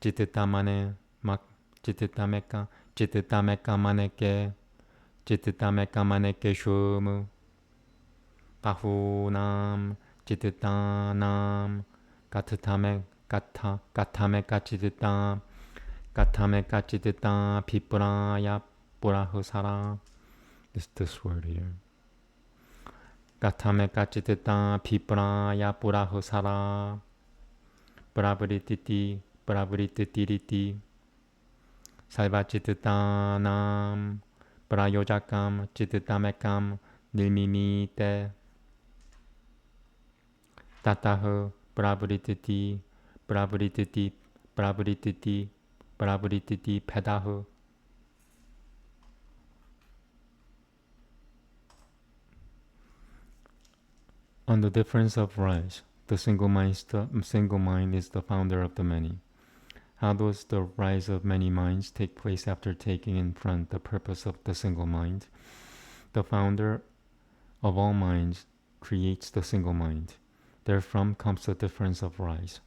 Speaker 1: jititamane, mak, jititameka, jititamekamaneke, jititamekamaneke shumu, bahunam, jititanam, gatatame, gata, gatameka jititam, gatameka jititam, pipraya, burahusara. Is this word here. Gatame kachitita pipraya purahusara brabrititi brabrititi salvachititanam prayojakam chititamekam nilmimite tataha brabrititi brabrititi brabrititi brabrititi pedahu. On the difference of rise, the single mind is the founder of the many. How does the rise of many minds take place after taking in front the purpose of the single mind? The founder of all minds creates the single mind. Therefrom comes the difference of rise.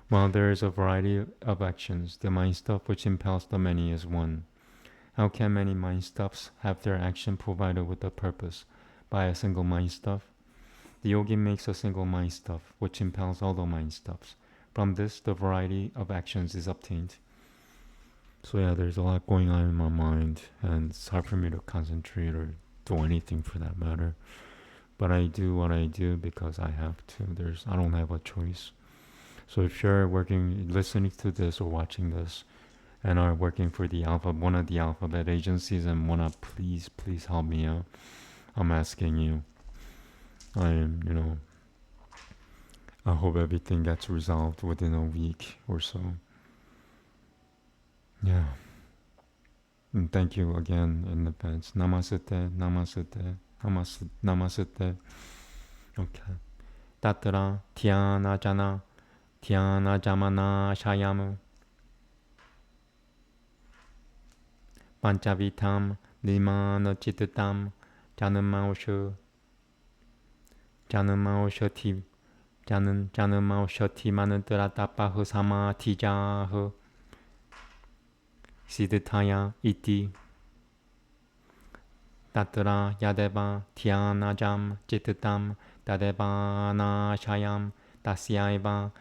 Speaker 1: While there is a variety of actions, the mind stuff which impels the many is one. How can many mind stuffs have their action provided with a purpose by a single mind stuff? The yogi makes a single mind stuff which impels all the mind stuffs. From this, the variety of actions is obtained. So yeah, there's a lot going on in my mind, and it's hard for me to concentrate or do anything for that matter. But I do what I do because I have to. I don't have a choice. So if you're listening to this or watching this, and are working for one of the alphabet agencies and wanna please help me out, I'm asking you. I hope everything gets resolved within a week or so. Yeah. And thank you again in advance. Namaste, namaste, namaste, namaste. Okay. Tatra Dhyana Jana Dhyana Jamana Shayamu Panchavitam Nirmana Chittam Janamaushati Janamaushati Manantaratapahu Samatijahu Siddhaya iti Tatra Yadeva Dhyanajam Chittam Tadeva Nashayam Tasyaiva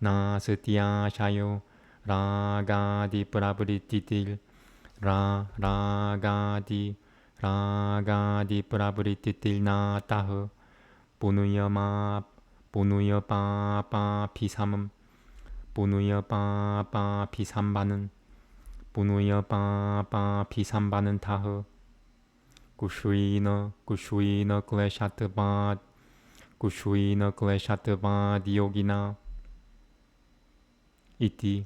Speaker 1: Nasatya Shayo Ragadi Prabhutitil Ragadi Prabhutitil Natahu Punuyama Papa Pisamam Punuya Papa Pisambanan Punuya Papa Pisambanan Tahu Kushwina Kleshatavad Yogina Iti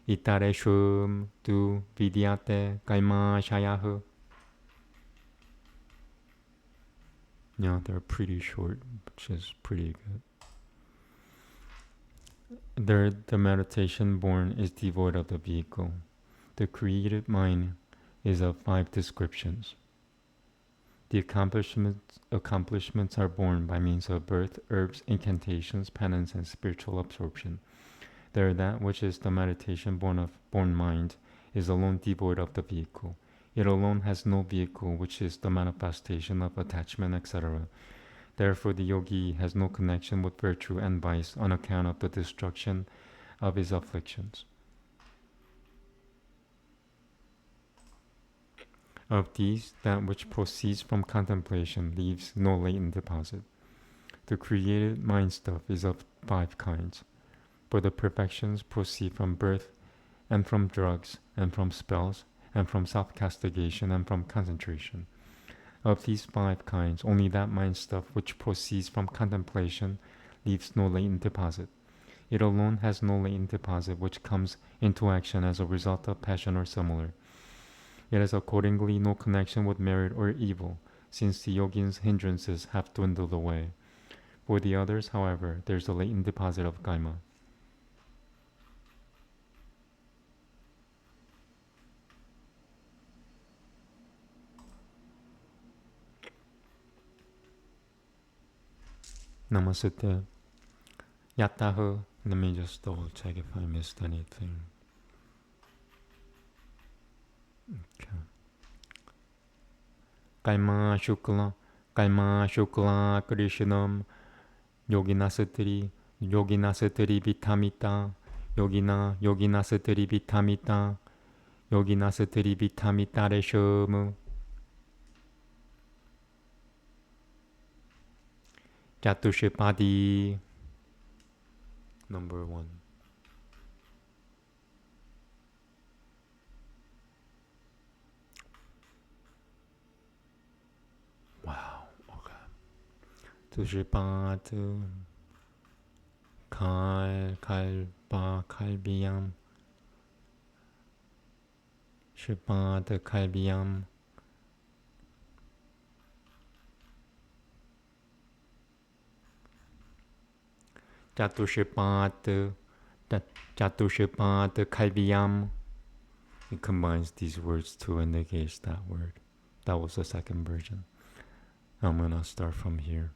Speaker 1: Itareshum Tu Vidyate Kaima Shayahu. Yeah, they're pretty short, which is pretty good. The meditation born is devoid of the vehicle. The created mind is of 5 descriptions. The accomplishments are born by means of birth, herbs, incantations, penance, and spiritual absorption. There, that which is the meditation born mind is alone devoid of the vehicle. It alone has no vehicle, which is the manifestation of attachment, etc. Therefore, the yogi has no connection with virtue and vice on account of the destruction of his afflictions. Of these, that which proceeds from contemplation leaves no latent deposit. The created mind stuff is of 5 kinds. For the perfections proceed from birth, and from drugs, and from spells, and from self-castigation, and from concentration. Of these 5 kinds, only that mind stuff which proceeds from contemplation leaves no latent deposit. It alone has no latent deposit which comes into action as a result of passion or similar. It has accordingly no connection with merit or evil, since the yogin's hindrances have dwindled away. For the others, however, there is a latent deposit of kaima. Namaste. Yataha. Let me just double check if I missed anything. Okay. Kaima Shukla Krishnam Yoginasatri Vitamita Yoginasatri Vitamita Yoginasatri Vitamita Reshomu Jatushipadi. Number 1. Wow, okay. Tushipatu Kalbiyam Shipata Kalbiyam Jatushipata Kalbiyam. It combines these words to indicate that word. That was the second version. I'm gonna start from here.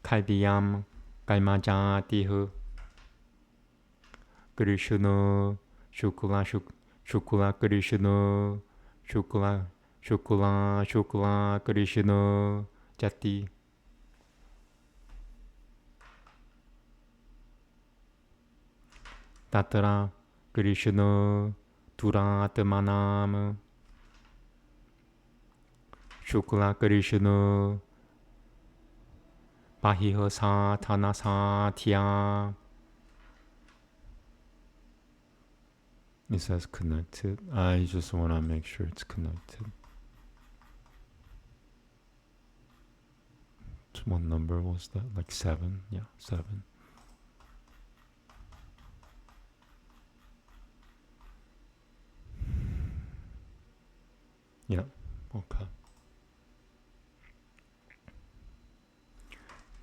Speaker 1: Kalbiyam Kalmajatihu Krishna Shukla Krishna Shukla Krishna Jati. Tatra Krishna Turatmanam Shukla Krishna Bahiha Satana Satya. It says connected. I just want to make sure it's connected. What number was that? Like 7? Yeah, 7. Yeah, okay.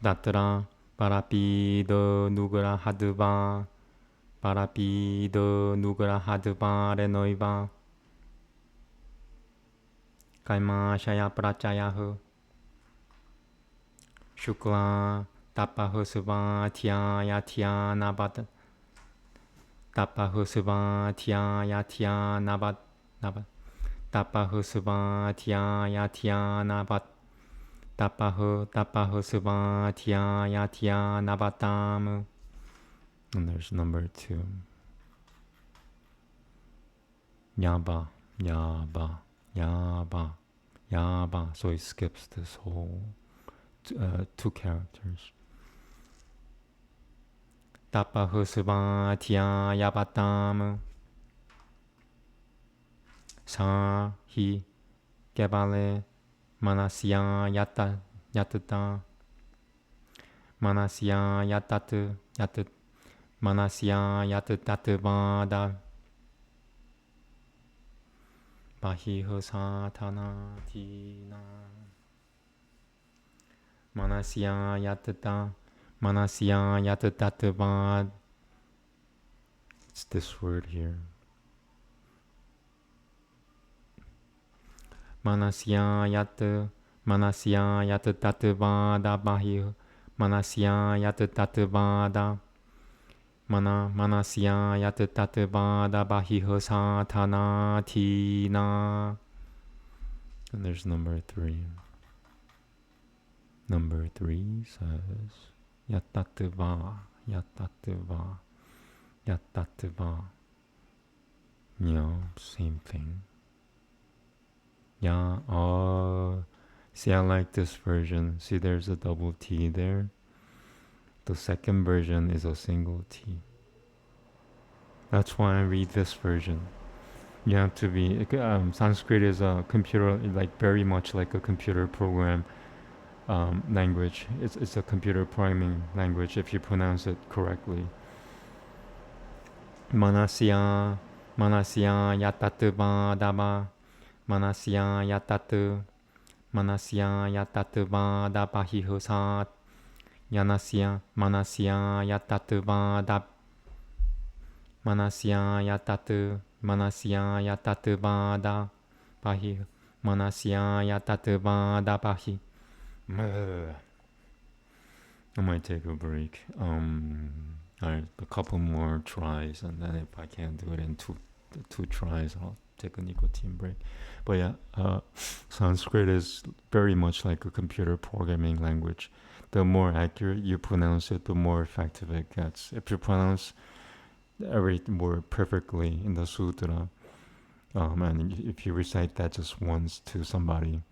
Speaker 1: Datra Parapida Nugra Hadva Parapida Nugra Hadva Renoiva Kaima Shaya Prachayahu Shukla Tapahusuva Tya Yatya Nabat Tapahusuva Tya Yatya Nabat Tapahusuva Tya Yatya Nabat Tapahu Suvatya Yatya Navatam. And there's number 2. Yaba. So he skips this whole 2 characters. Tapahu Suvatya Yabatam. Sahi Kevale Manasya Yatata Manasya Yatat Manasya Yatatatavada Bahiho Satana Tina Manasya Yatatatavad. It's this word here. Manasya Yatatatavada Bahiho Manasya Yatatatavada Manasya Yatatatavada Bahiho Satana Tina. And there's number 3. Number 3 says Yatattva. Same thing. Yeah, see, I like this version. See, there's a double T there. The second version is a single T. That's why I read this version. You have to be. Sanskrit is a computer, like very much like a computer program language. It's a computer programming language if you pronounce it correctly. Manasya, manasya yatatu daba, manasya yatatu, manasya yatatu daba hihosat, yanasya, manasya yatatu daba, manasya yatatu, manasya yatatu daba pahi, manasya yatatu daba hi. I might take a break. Alright, a couple more tries, and then if I can't do it in two tries, I'll take a nicotine break. But yeah, Sanskrit is very much like a computer programming language. The more accurate you pronounce it, the more effective it gets. If you pronounce every word perfectly in the sutra, and if you recite that just once to somebody,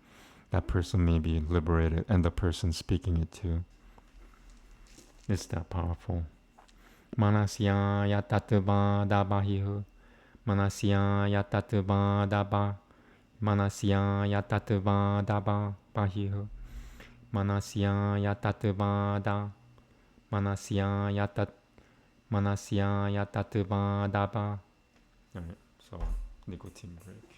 Speaker 1: that person may be liberated, and the person speaking it too. It's that powerful. Manasya yatatuba dabahihu. Manasya yatatuba daba. Manasya yatatuba daba bahihu. Manasya yatatuba da. Manasya yatatuba daba. Alright, so nicotine break.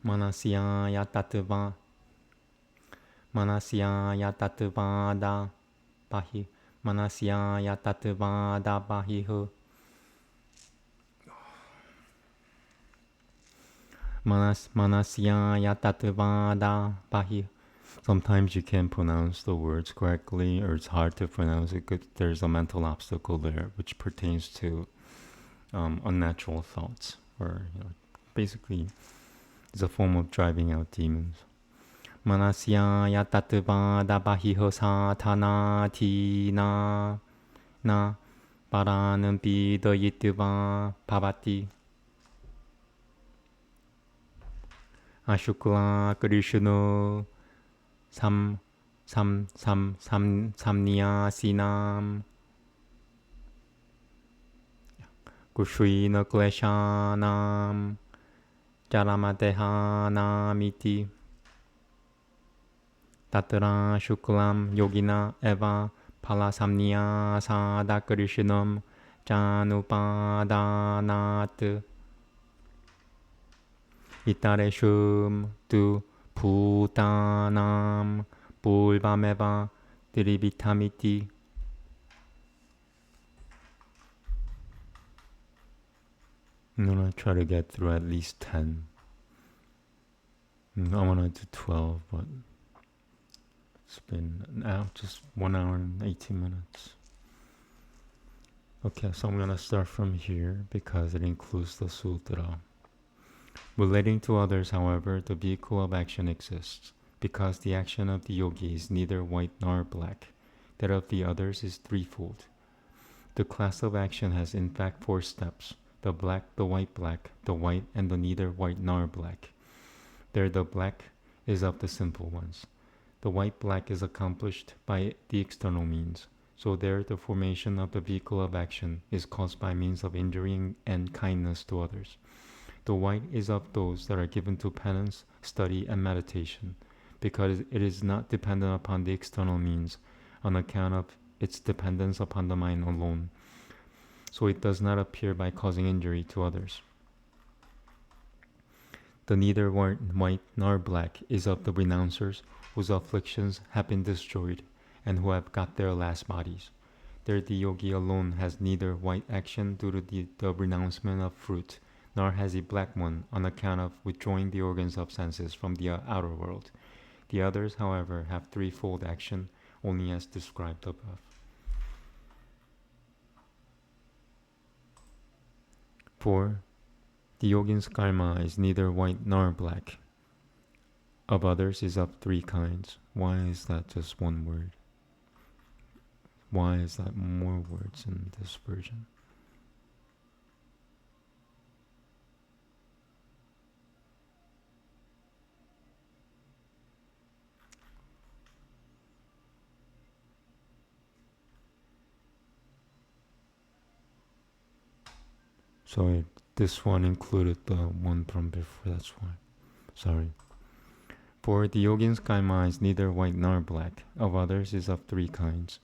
Speaker 1: Manasya yatatuba. Manasya yatatuba da bahi. Manasya yatatuba da bahihu. Manasya yatatuba da bahi. Sometimes you can't pronounce the words correctly, or it's hard to pronounce it. There's a mental obstacle there, which pertains to unnatural thoughts, or basically it's a form of driving out demons. Manasya yatatuba dabahiho satana tina na paranam pida yituba pavati ashukla krishno samniyasinam kushvina kleshanam Jaramadehanamiti Tatra Shuklam Yogina Eva Palasamniya Sadakarishinam Janupadanat Itareshum Tu Putanam Pulvameva Diribitamiti. I'm gonna try to get through at least 10. I wanna do 12, but it's been now just 1 hour and 18 minutes. Okay, so I'm gonna start from here because it includes the sutra. Relating to others, however, the vehicle of action exists, because the action of the yogi is neither white nor black. That of the others is threefold. The class of action has in fact 4 steps: the black, the white, and the neither white nor black. There the black is of the simple ones. The white-black is accomplished by the external means. So there the formation of the vehicle of action is caused by means of injury and kindness to others. The white is of those that are given to penance, study, and meditation, because it is not dependent upon the external means on account of its dependence upon the mind alone. So it does not appear by causing injury to others. The neither white nor black is of the renouncers whose afflictions have been destroyed and who have got their last bodies. There the yogi alone has neither white action due to the renouncement of fruit, nor has he black one on account of withdrawing the organs of senses from the outer world. The others, however, have threefold action, only as described above. 4. The yogin's karma is neither white nor black. Of others is of 3 kinds. Why is that just one word? Why is that more words in this version? So this one included the one from before, that's why. Sorry. For the yogins, karma is neither white nor black. Of others is of three kinds.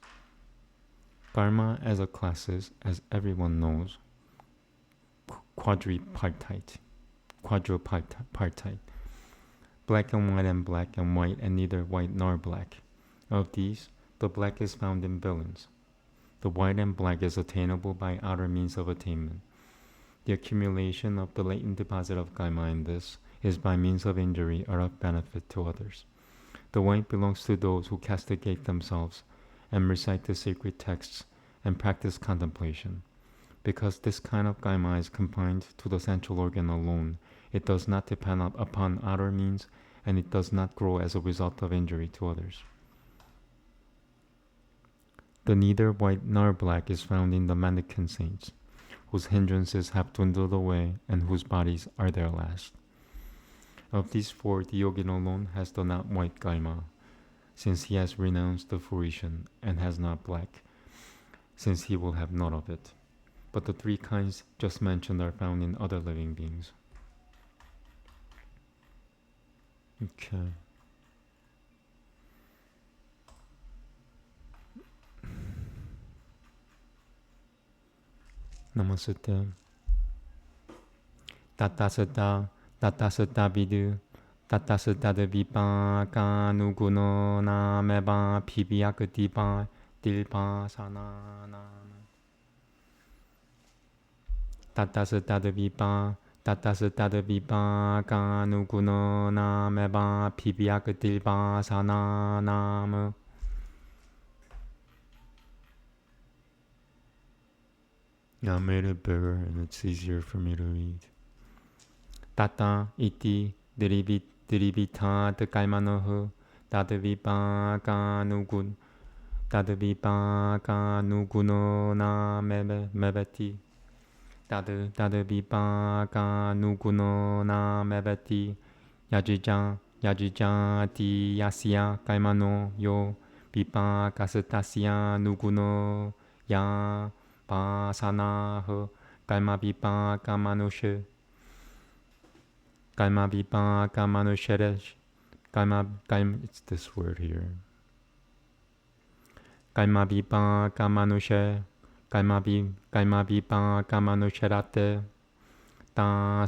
Speaker 1: Karma as a class is, as everyone knows, quadripartite. Black and white and neither white nor black. Of these, the black is found in villains. The white and black is attainable by outer means of attainment. The accumulation of the latent deposit of karma in this is by means of injury or of benefit to others. The white belongs to those who castigate themselves and recite the sacred texts and practice contemplation. Because this kind of karma is confined to the central organ alone, it does not depend upon outer means, and it does not grow as a result of injury to others. The neither white nor black is found in the mendicant saints, whose hindrances have dwindled away and whose bodies are their last. Of these four, the yogin alone has the not white karma, since he has renounced the fruition, and has not black, since he will have none of it. But the three kinds just mentioned are found in other living beings. Okay. Namaste. Tatasata vidu. Tatasata de vipa kanuguno nameba pibiyakatipa dilpa sanana. Tatasata de vipa kanuguno nameba pibiyakatilpa sananam. I made it bigger and it's easier for me to read. Tata iti dirivita te kaimanohu tadavipa kanuguno na mebeti. Tadavipa kanuguno na mebeti. Yajija ti yasya kaimano yo vipa kasatasya nuguno ya pasana ho kalma vipa kamanushe it's this word here. Kalma vipa kamanushe kalma vipa kamanusherate ta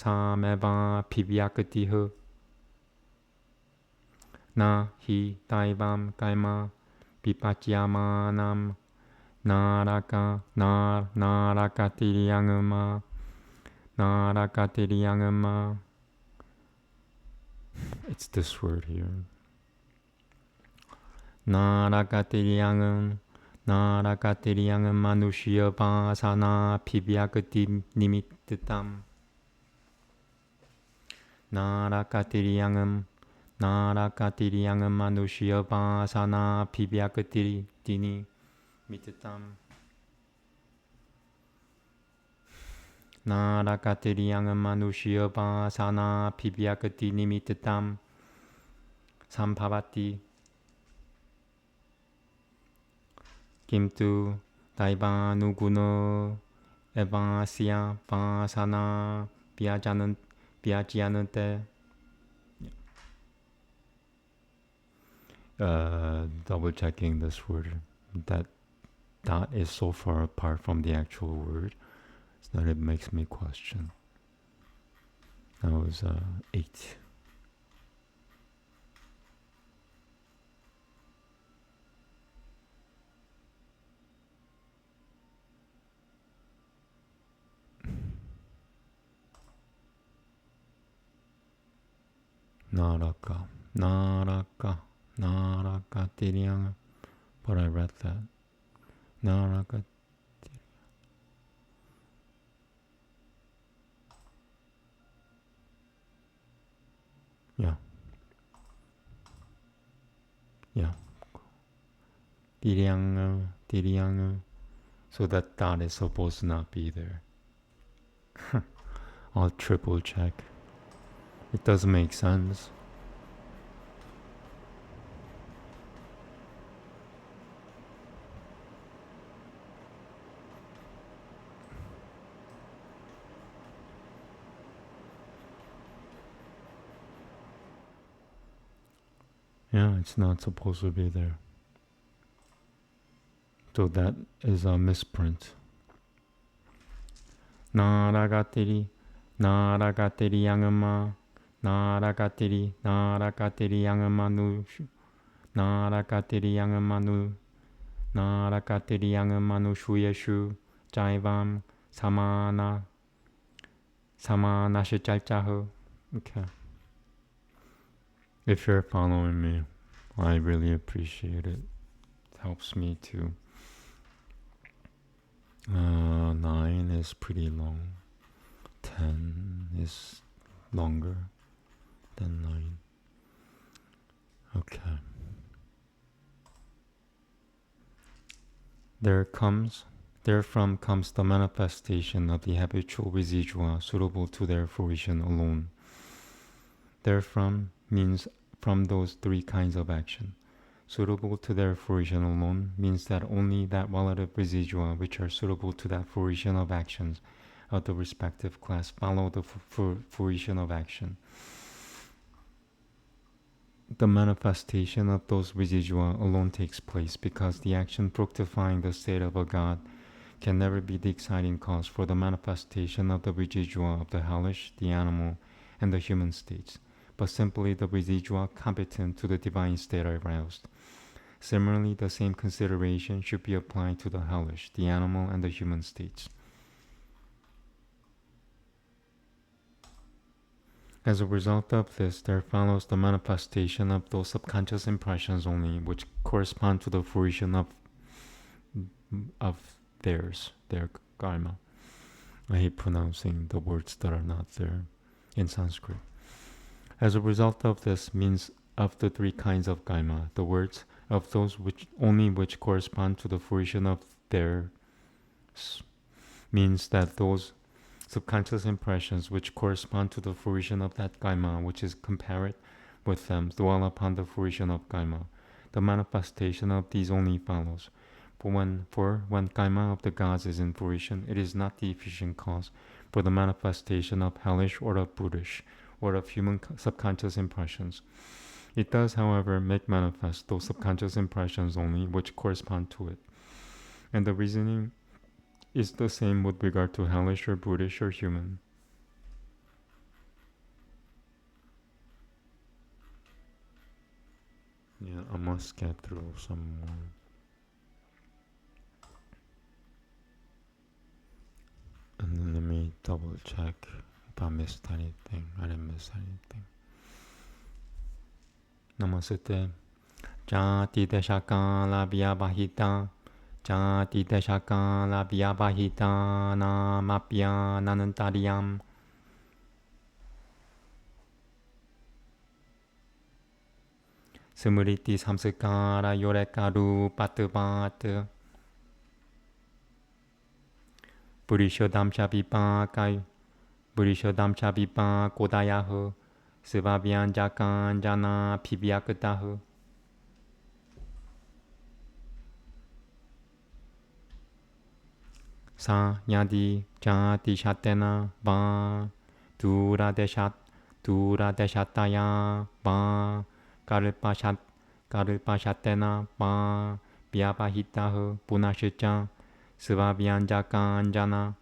Speaker 1: sameba pibiyakatihu na hi taivam kaima pipachyamanam narakatiriangama. It's this word here. Narakatiriangam manushya pasana pibiyakati nimittam. Narakatiriangam manushya pasana pibiyakati dini mittam. Narakatiriangam manushya pasana pibiyakati nimittam sampavati. Kimtu daivanuguno evasya pasana Vyajyanante. Double checking this word. That dot is so far apart from the actual word that it makes me question. That was 8. Naraka Tirianga. But I read that. Naraka. Yeah. Yeah. Dirianga. So that dot is supposed to not be there. I'll triple check. It doesn't make sense. Yeah, it's not supposed to be there. So that is a misprint. Naragatiri yangama. Naragatiri yangamanu. Naragatiri yangamanu. Naragatiri yangamanu shuyeshu. Jaivam samana. Samana shichalchahu. Okay. If you're following me, I really appreciate it. It helps me to. 9 is pretty long. 10 is longer than 9. Okay. Therefrom comes the manifestation of the habitual residua suitable to their fruition alone. Therefrom means from those three kinds of action. Suitable to their fruition alone means that only that relative residua which are suitable to that fruition of actions of the respective class follow the fruition of action. The manifestation of those residua alone takes place because the action fructifying the state of a god can never be the exciting cause for the manifestation of the residua of the hellish, the animal, and the human states, but simply the residua competent to the divine state aroused. Similarly, the same consideration should be applied to the hellish, the animal, and the human states. As a result of this, there follows the manifestation of those subconscious impressions only, which correspond to the fruition of their karma. I hate pronouncing the words that are not there in Sanskrit. As a result of this means of the three kinds of karma, the words of those which correspond to the fruition of theirs means that those subconscious impressions which correspond to the fruition of that karma which is comparate with them dwell upon the fruition of karma. The manifestation of these only follows. For when karma of the gods is in fruition, it is not the efficient cause for the manifestation of hellish or of brutish or of human subconscious impressions. It does, however, make manifest those subconscious impressions only which correspond to it. And the reasoning is the same with regard to hellish or brutish or human. Yeah, I must get through some more. And then let me double check if I missed anything. I didn't miss anything. Namaste. Jati deshakala vyabahita. Jati deshakala vyabahita namapya nanantariyam. Smriti samskara yorekaru patuvat. Purishodam chapipa kodayahu. Sivabhyam jakan jana pibhyakatahu. Sa yadi jati shatena va dura deshataya va karpa shatena va vyabahitahu punashicha svabhyam jakan jana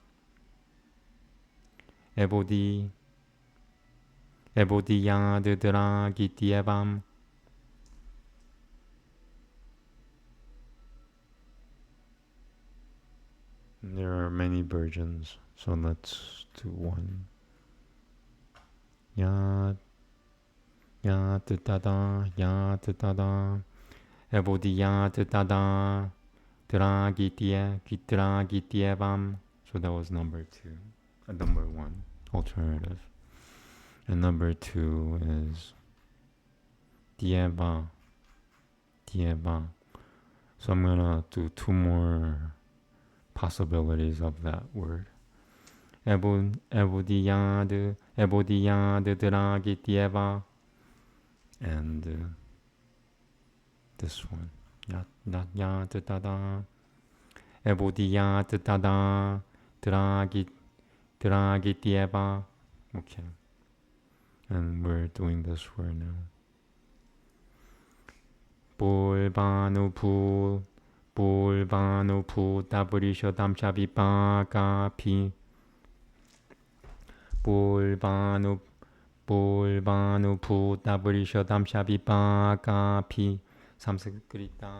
Speaker 1: ebodiya dudra gityevam. There are many versions, so let's do one. Ya tada, ebodiya tada, gityevam. So that was number 2, number 1, alternative. And number 2 is Dieva. Dieva. So I'm gonna do 2 more possibilities of that word. Ebodiade dragi dieva. And this one. Yat tada. Ebodiade tada dragi dieva. Okay. And we're doing this word now. Bulbanu pu taburisho damchabi bagapi. Bulbanu pu taburisho damchabi bagapi. Samskrita.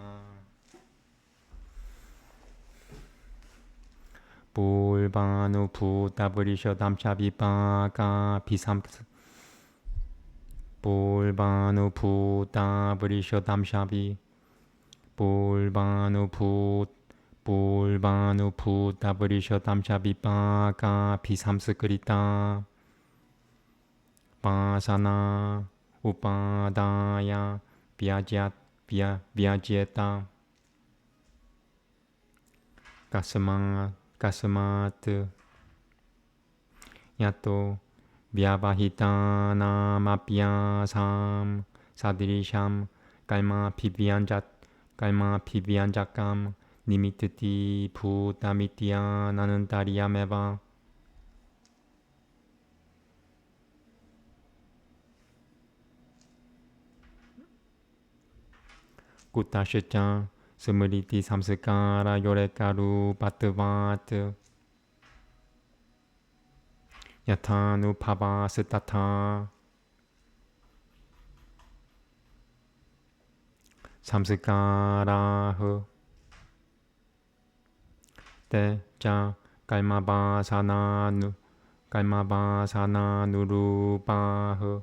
Speaker 1: Bulbanu pu taburisho damchabi bagapi. Bulbanu pu taburisho damchabi. Bulbanu pu taburisho damchabi bagapi. Samskrita. Vasana upadaya vyajeta. Kasamat yato vyavahitana mapyasam sadirisham kalma pivyanjakam nimitati bhutamitya nanantariyameva. Kutashicha smriti samskara yorekaru bhatavat yatanu pavasatata samskaraha te cha kalmabhasana nurupaha.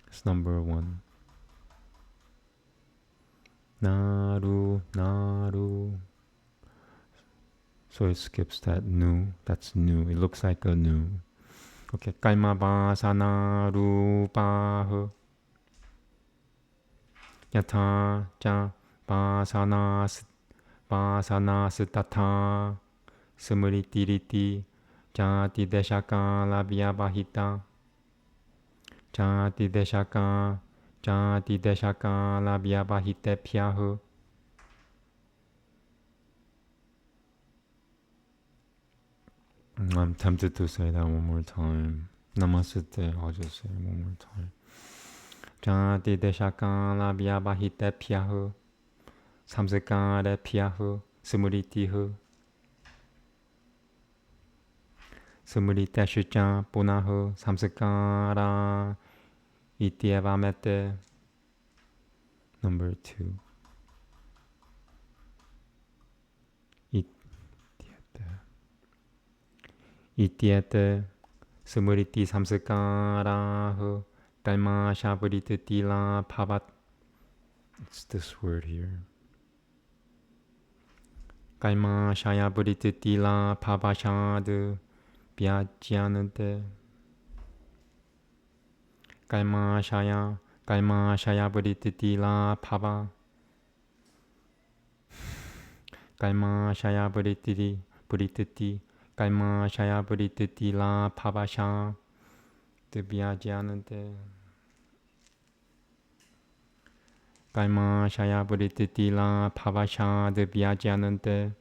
Speaker 1: It's number 1. Naru. So it skips that nu. That's nu. It looks like a nu. Okay. Kalmabhasana rupaha. Yatha cha vasanas tata smritiriti jati deshaka lavyavahita. Jati deshaka lavyavahitepyaha. I'm tempted to say that one more time. Namaste, I'll just say it one more time. Jati deshaka lavyavahitepyaha. Samskarepyaha. Smritiha. Smriteshucha punaha samskara ityevamete. Number 2. Ityete smriti samskaraha kalma shabrititila bhavat. It's this word here. Kalma shayabrititila bhavashad vyajyanante. Kalma shayabrititila bhava. Kalma shayabrititi. Kalma shayabrititila bhavasha vyajyanante. Kalma shayabrititila bhavasha vyajyanante.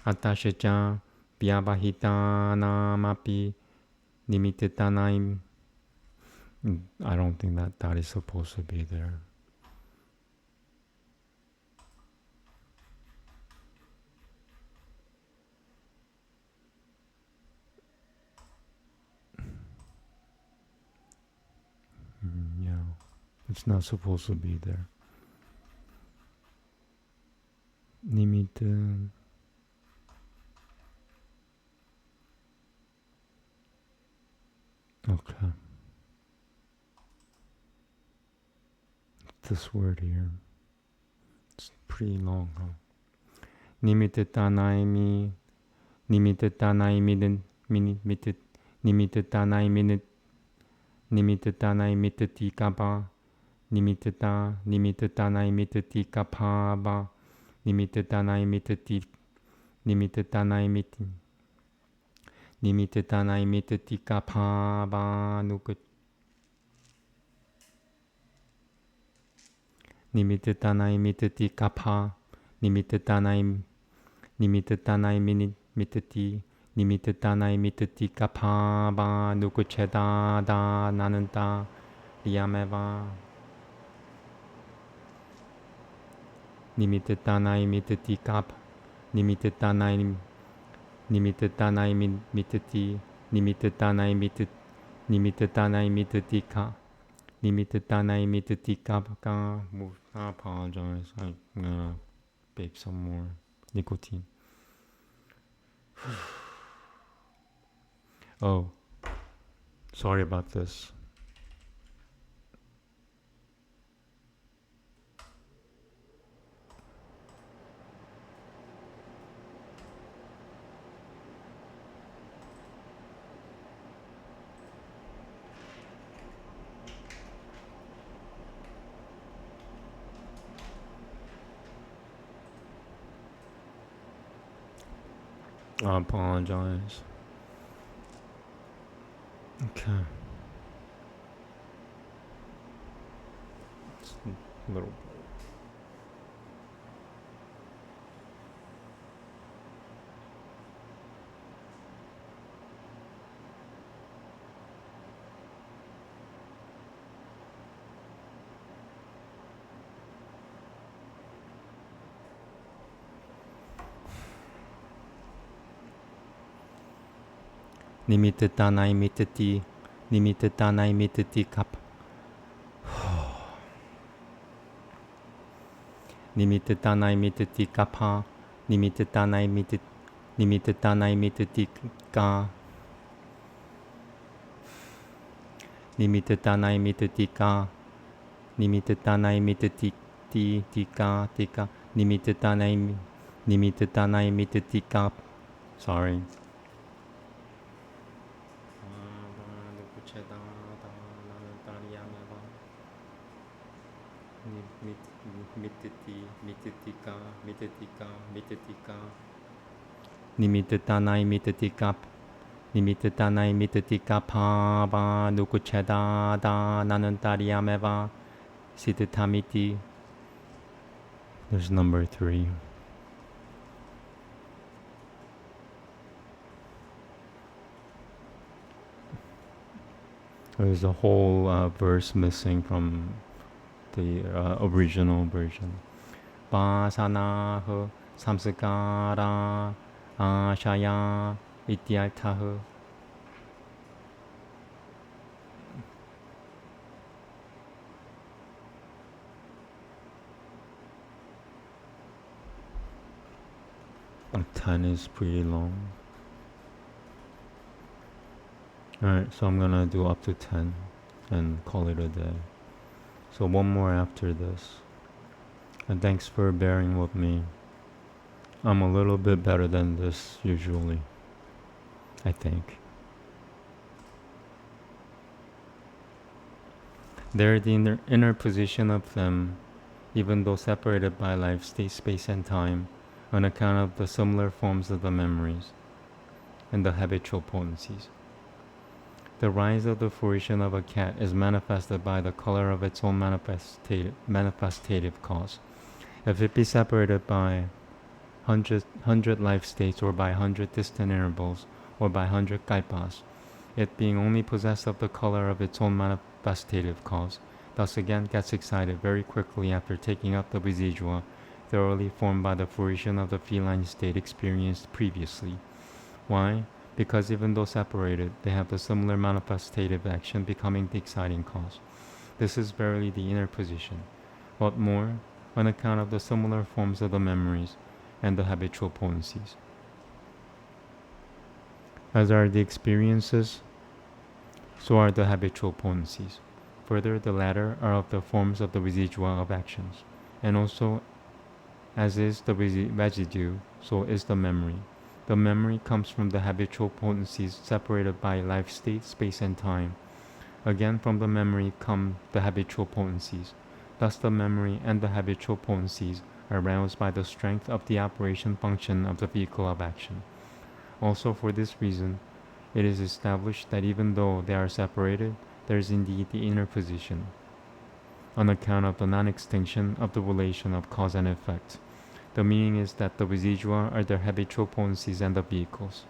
Speaker 1: Atashacha vyavahitanamapi nimititanaim. I don't think that is supposed to be there. Yeah, it's not supposed to be there. Nimitta. Okay. This word here. It's pretty long, huh? Nimititanaimi Nimittana imitati kapa. Nimittana imitati kapaba. Nimittana imitati Nimittana imitati kapaba nuka. Nimittana imitati kapa. Nimittana imitati. Nimittana imitati kapaba nukucheda da nananta liyameva. Nimittana imitati kap. Nimittana imitati. Nimittana imitati ka. Nimittana imitati kapaka. I apologize. I'm gonna bake some more nicotine. Oh, sorry about this. I apologize. Okay. It's a little. Nimittana imitati. Nimittana imitati kap. Nimittana imitati kapa. Nimittana imitati ka. Nimittana imitati ka. Nimittana imitati tika tika. Nimittana imitati kap. Sorry. Mitatika. Nimittana imitati kap. Nimittana imitati kapa ba nukucheda da nanantariyameva sitatamiti. There's number 3. There's a whole verse missing from the original version. Vasanaha samskara ashaya ityarthaha. A 10 is pretty long. Alright, so I'm gonna do up to 10 and call it a day. So one more after this. And thanks for bearing with me. I'm a little bit better than this usually, I think. There, the inner position of them, even though separated by life, space, and time, on account of the similar forms of the memories and the habitual potencies. The rise of the fruition of a cat is manifested by the color of its own manifestative cause. If it be separated by 100 life states, or by 100 distant intervals, or by 100 kalpas, it being only possessed of the color of its own manifestative cause, thus again gets excited very quickly after taking up the residual, thoroughly formed by the fruition of the feline state experienced previously. Why? Because even though separated, they have the similar manifestative action becoming the exciting cause. This is verily the inner position. What more, on account of the similar forms of the memories and the habitual potencies. As are the experiences, so are the habitual potencies. Further, the latter are of the forms of the residual of actions, and also as is the residue, so is the memory. The memory comes from the habitual potencies separated by life state, space, and time. Again, from the memory come the habitual potencies. Thus the memory and the habitual potencies are aroused by the strength of the operation function of the vehicle of action. Also for this reason, it is established that even though they are separated, there is indeed the inner position, on account of the non-extinction of the relation of cause and effect. The meaning is that the residua are their habitual potencies and the vehicles.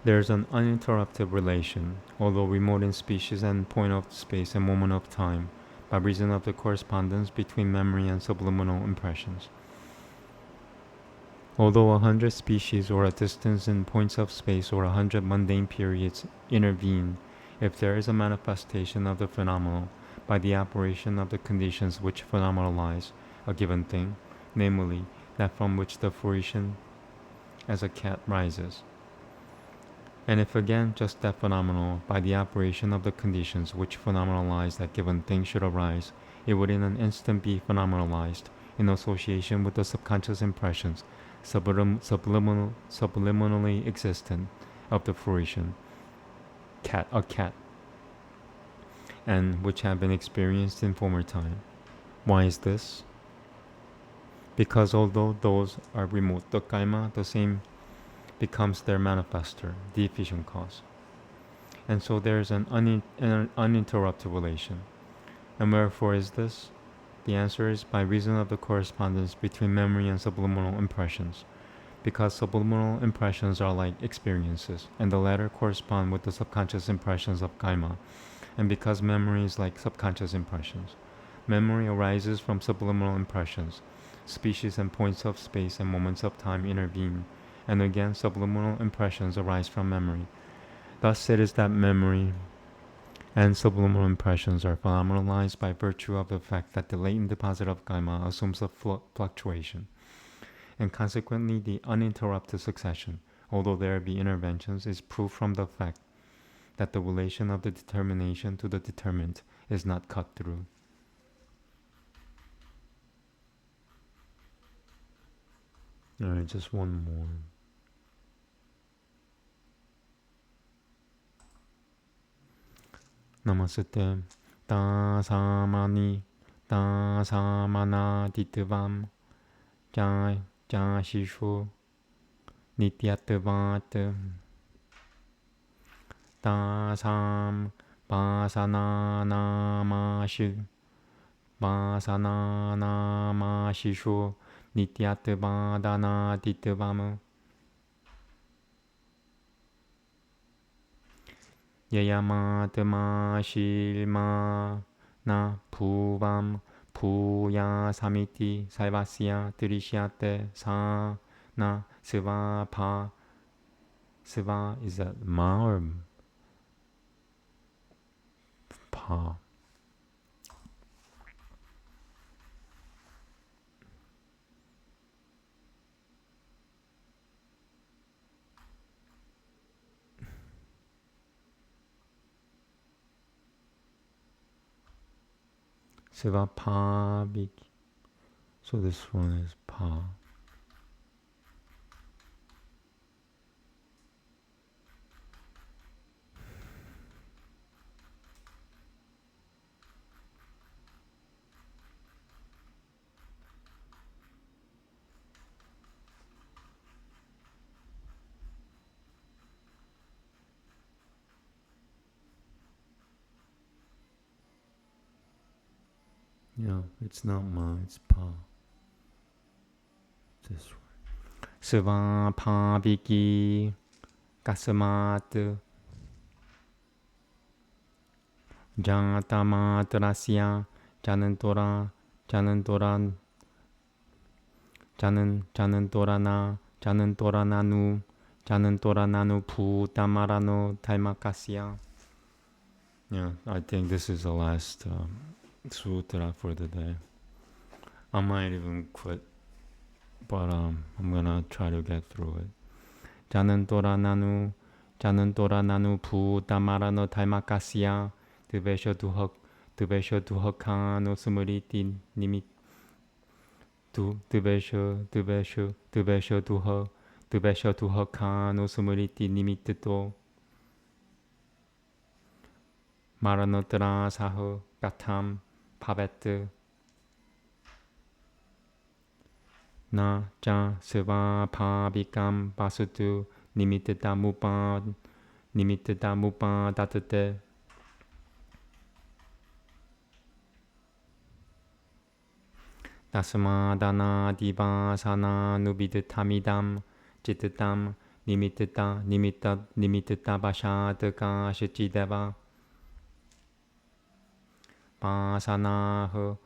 Speaker 1: There is an uninterrupted relation, although remote in species and point of space and moment of time, by reason of the correspondence between memory and subliminal impressions. Although 100 species or a distance in points of space or 100 mundane periods intervene, if there is a manifestation of the phenomenal by the operation of the conditions which phenomenalize a given thing, namely that from which the fruition as a cat rises, and if again just that phenomenal by the operation of the conditions which phenomenalize that given thing should arise, it would in an instant be phenomenalized in association with the subconscious impressions subliminally existent of the fruition, a cat, and which have been experienced in former time. Why is this? Because although those are remote, the kaima, the same, becomes their manifester, the efficient cause. And so there is an uninterrupted relation. And wherefore is this? The answer is by reason of the correspondence between memory and subliminal impressions. Because subliminal impressions are like experiences, and the latter correspond with the subconscious impressions of kaima, and because memory is like subconscious impressions. Memory arises from subliminal impressions. Species and points of space and moments of time intervene, and again subliminal impressions arise from memory. Thus it is that memory and subliminal impressions are phenomenalized by virtue of the fact that the latent deposit of kaima assumes a fluctuation, and consequently the uninterrupted succession, although there be interventions, is proof from the fact that the relation of the determination to the determined is not cut through. Alright, just one more. Namaste. Tasamani tasamana ditvam jashishu nityatvat tasam pasananamashishu nityatvadana ditvam Yayamatma shilma na puvam puya samiti saivasya tirishyate sa na siva pa. Siva, is that ma or pa? Siva pa big. So this one is pa. No, it's not ma, it's pa. This one. Siva pa biki kasamat janatamatrasya janantora janantorananu putamarano taimakasya. Yeah, I think this is the last sutra for the day. I might even quit, but I'm gonna try to get through it. Janantorananu putamarano taimakasya divesha Tubesho duhakano smriti nimit Tubesho duhakano smriti nimitto Maranatra saho katham pavet na cha seva pabikam basutu nimitta mupa datate Tasma dana diva sana nubiditamidam jititam nimitta bashadaka shichideva pasanaha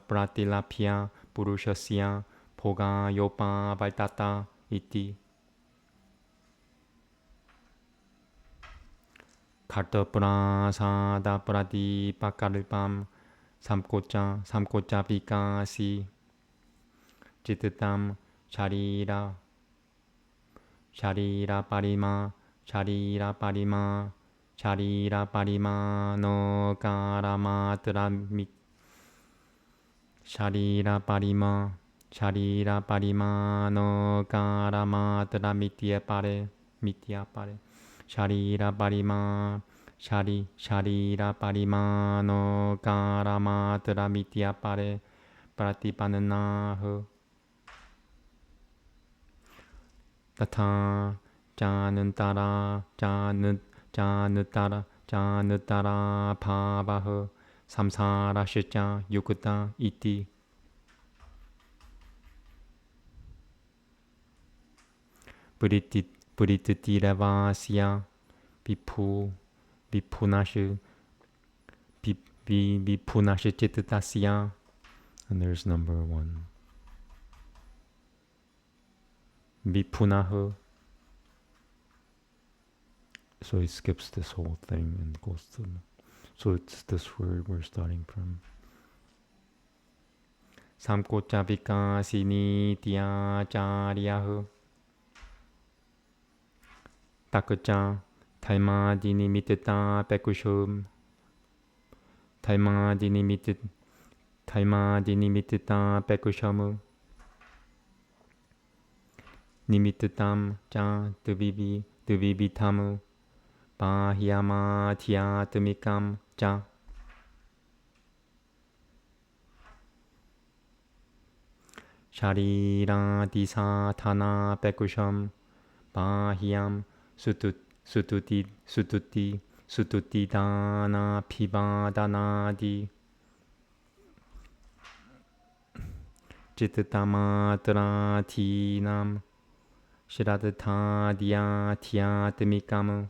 Speaker 1: pratilapya purushasya bhoga yopa vaitata iti kartapurasada pradipakalpam samkocha vikasi jititam sharira parima no karamatramit Sharira parima no karamatra mitya pare Sharira parima no karamatra mitya pare Pratipananaha Tata janutara bhavaha samsara shitya yukta iti Puritiravasya vipunash chitasya. And there's number 1. Vipunaha. So he skips this whole thing and goes to. So it's this word we're starting from. Samkocha vikasini tyacharyaha. Takacha Taimadini mitita pekushum. Taimadini mitita pekushamu. Nimititam cha duvivitamu. Bahyama tyatamikam cha. Sharira disatana pekusham. Bahyam sututi dana pibadanadi. Chittamatratinam Shiradatadya Tyatmikamu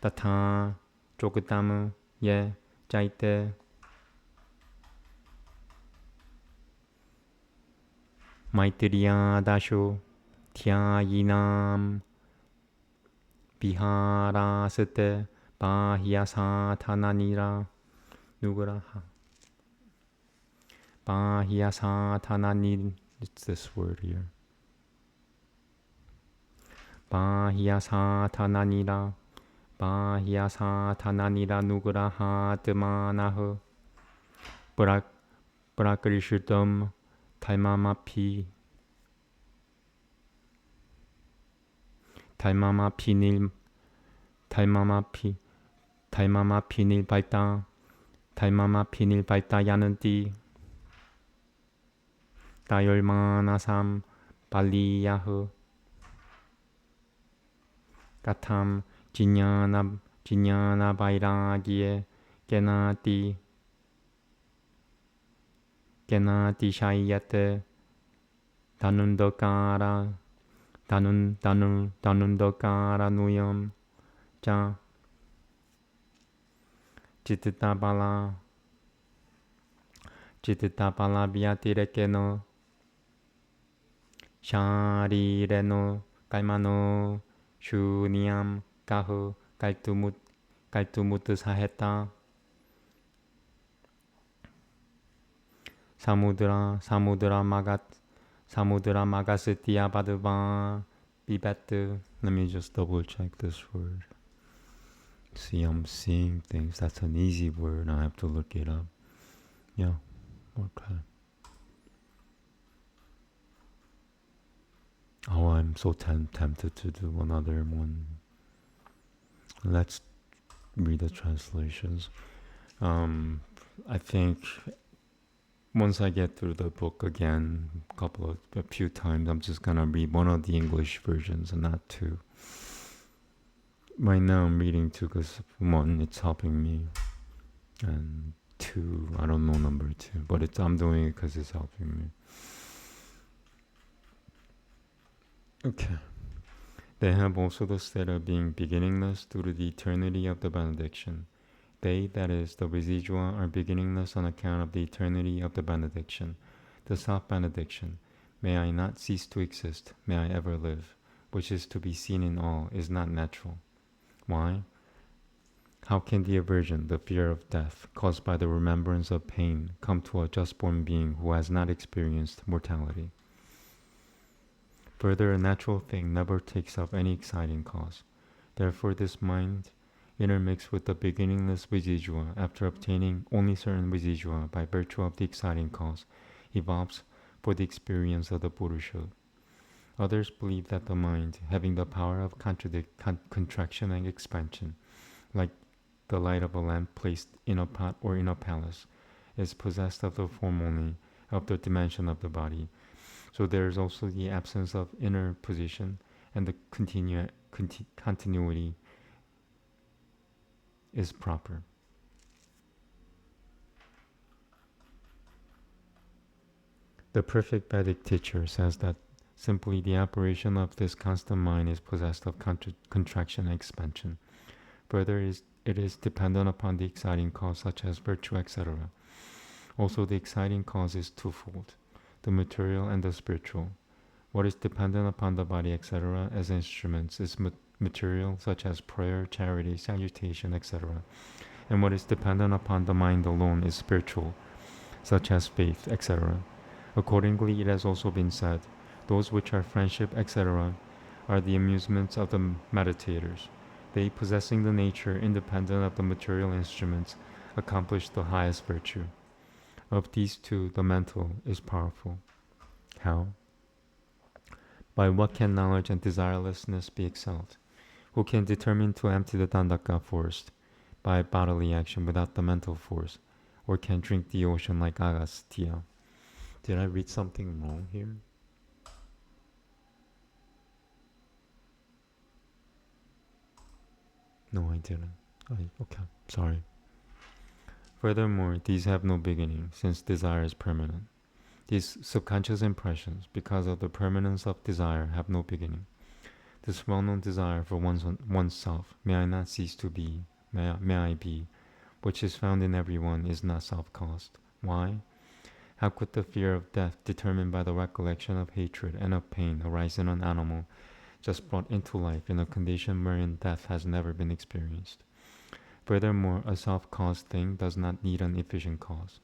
Speaker 1: Tata Jogatamu Ye Jaite Maitiriya Dasho Tyayinam Viharasate Bahyasa Nuguraha Bahyasa it's this word here. Bahyasa Nuguraha Tamanaha Prakrishutam Taimamapi Taimamapinil Baita Yananti Dayolmanasam Baliyahu Gatam Jinyana Vairagye Genati Shayate Danundokara Nuyam Cha Chittapala Vyatirekeno Sharireno Kaimano Shunyam Kahu Kaltumut Saheta Samudra Magasitya Badava Bibet. Let me just double check this word. See, I'm seeing things. That's an easy word. I have to look it up. Yeah. Okay. Oh, I'm so tempted to do another one. Let's read the translations. I think once I get through the book again, a few times, I'm just gonna read one of the English versions and not two. Right now, I'm reading two because one, it's helping me, and two, I don't know number two, but I'm doing it because it's helping me. Okay. They have also the state of being beginningless due to the eternity of the benediction. They, that is, the residua, are beginningless on account of the eternity of the benediction. The self-benediction, may I not cease to exist, may I ever live, which is to be seen in all, is not natural. Why? How can the aversion, the fear of death, caused by the remembrance of pain, come to a just-born being who has not experienced mortality? Further, a natural thing never takes up any exciting cause. Therefore, this mind, intermixed with the beginningless residua, after obtaining only certain residua by virtue of the exciting cause, evolves for the experience of the Purusha. Others believe that the mind, having the power of contraction and expansion, like the light of a lamp placed in a pot or in a palace, is possessed of the form only, of the dimension of the body. So there is also the absence of inner position, and the continuity is proper. The perfect Vedic teacher says that simply the operation of this constant mind is possessed of contraction and expansion. Further, it is dependent upon the exciting cause such as virtue, etc. Also, the exciting cause is twofold, the material and the spiritual. What is dependent upon the body, etc., as instruments is material, such as prayer, charity, salutation, etc. And what is dependent upon the mind alone is spiritual, such as faith, etc. Accordingly, it has also been said, those which are friendship, etc., are the amusements of the meditators. They, possessing the nature independent of the material instruments, accomplish the highest virtue. Of these two, the mental is powerful. How? By what can knowledge and desirelessness be excelled? Who can determine to empty the Dandaka forest by bodily action without the mental force, or can drink the ocean like Agastya? Did I read something wrong here? No, I didn't. Okay, sorry. Furthermore, these have no beginning, since desire is permanent. These subconscious impressions, because of the permanence of desire, have no beginning. This well-known desire for oneself, may I not cease to be, may I be, which is found in everyone, is not self-caused. Why? How could the fear of death, determined by the recollection of hatred and of pain, arise in an animal just brought into life in a condition wherein death has never been experienced? Furthermore, a self-caused thing does not need an efficient cause.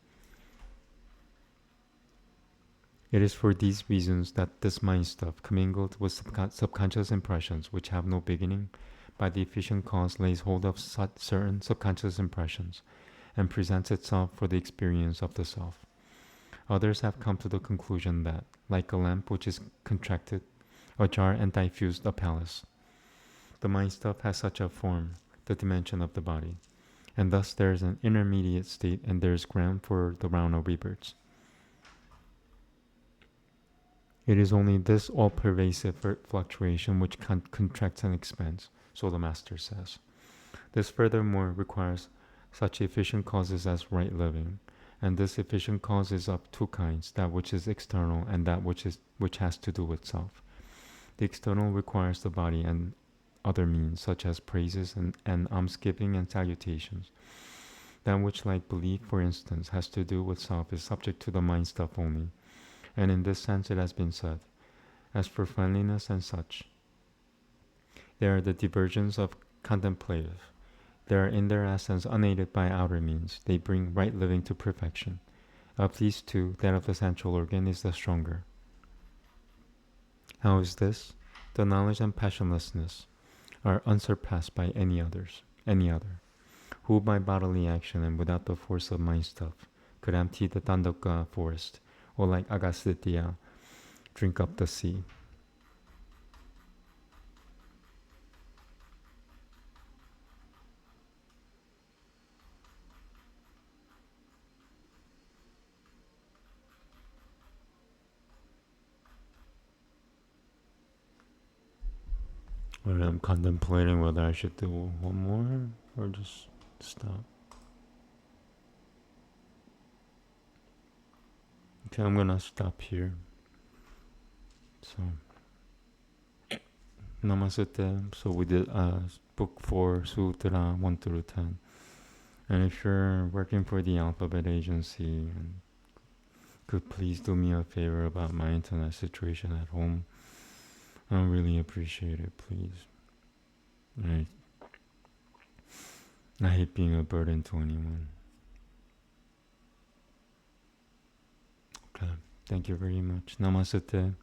Speaker 1: It is for these reasons that this mind stuff, commingled with subconscious impressions which have no beginning, by the efficient cause lays hold of certain subconscious impressions, and presents itself for the experience of the self. Others have come to the conclusion that, like a lamp which is contracted, ajar and diffused a palace, the mind stuff has such a form, the dimension of the body, and thus there is an intermediate state and there is ground for the round of rebirths. It is only this all-pervasive fluctuation which contracts and expands, so the Master says. This furthermore requires such efficient causes as right living, and this efficient cause is of two kinds, that which is external and that which has to do with self. The external requires the body and other means, such as praises and almsgiving and salutations. That which, like belief, for instance, has to do with self is subject to the mind stuff only, and in this sense it has been said, as for friendliness and such, they are the diversions of contemplative. They are in their essence unaided by outer means. They bring right living to perfection. Of these two, that of the central organ is the stronger. How is this? The knowledge and passionlessness are unsurpassed by any others. any other, who by bodily action and without the force of mind stuff could empty the Dandaka forest, or like Agasthya, drink up the sea. I'm contemplating whether I should do one more or just stop. Okay, I'm gonna stop here. So, Namaste. So we did book 4, Sutra 1 through 10. And if you're working for the Alphabet Agency, could please do me a favor about my internet situation at home. I really appreciate it, please. I hate being a burden to anyone. Okay, thank you very much. Namaste.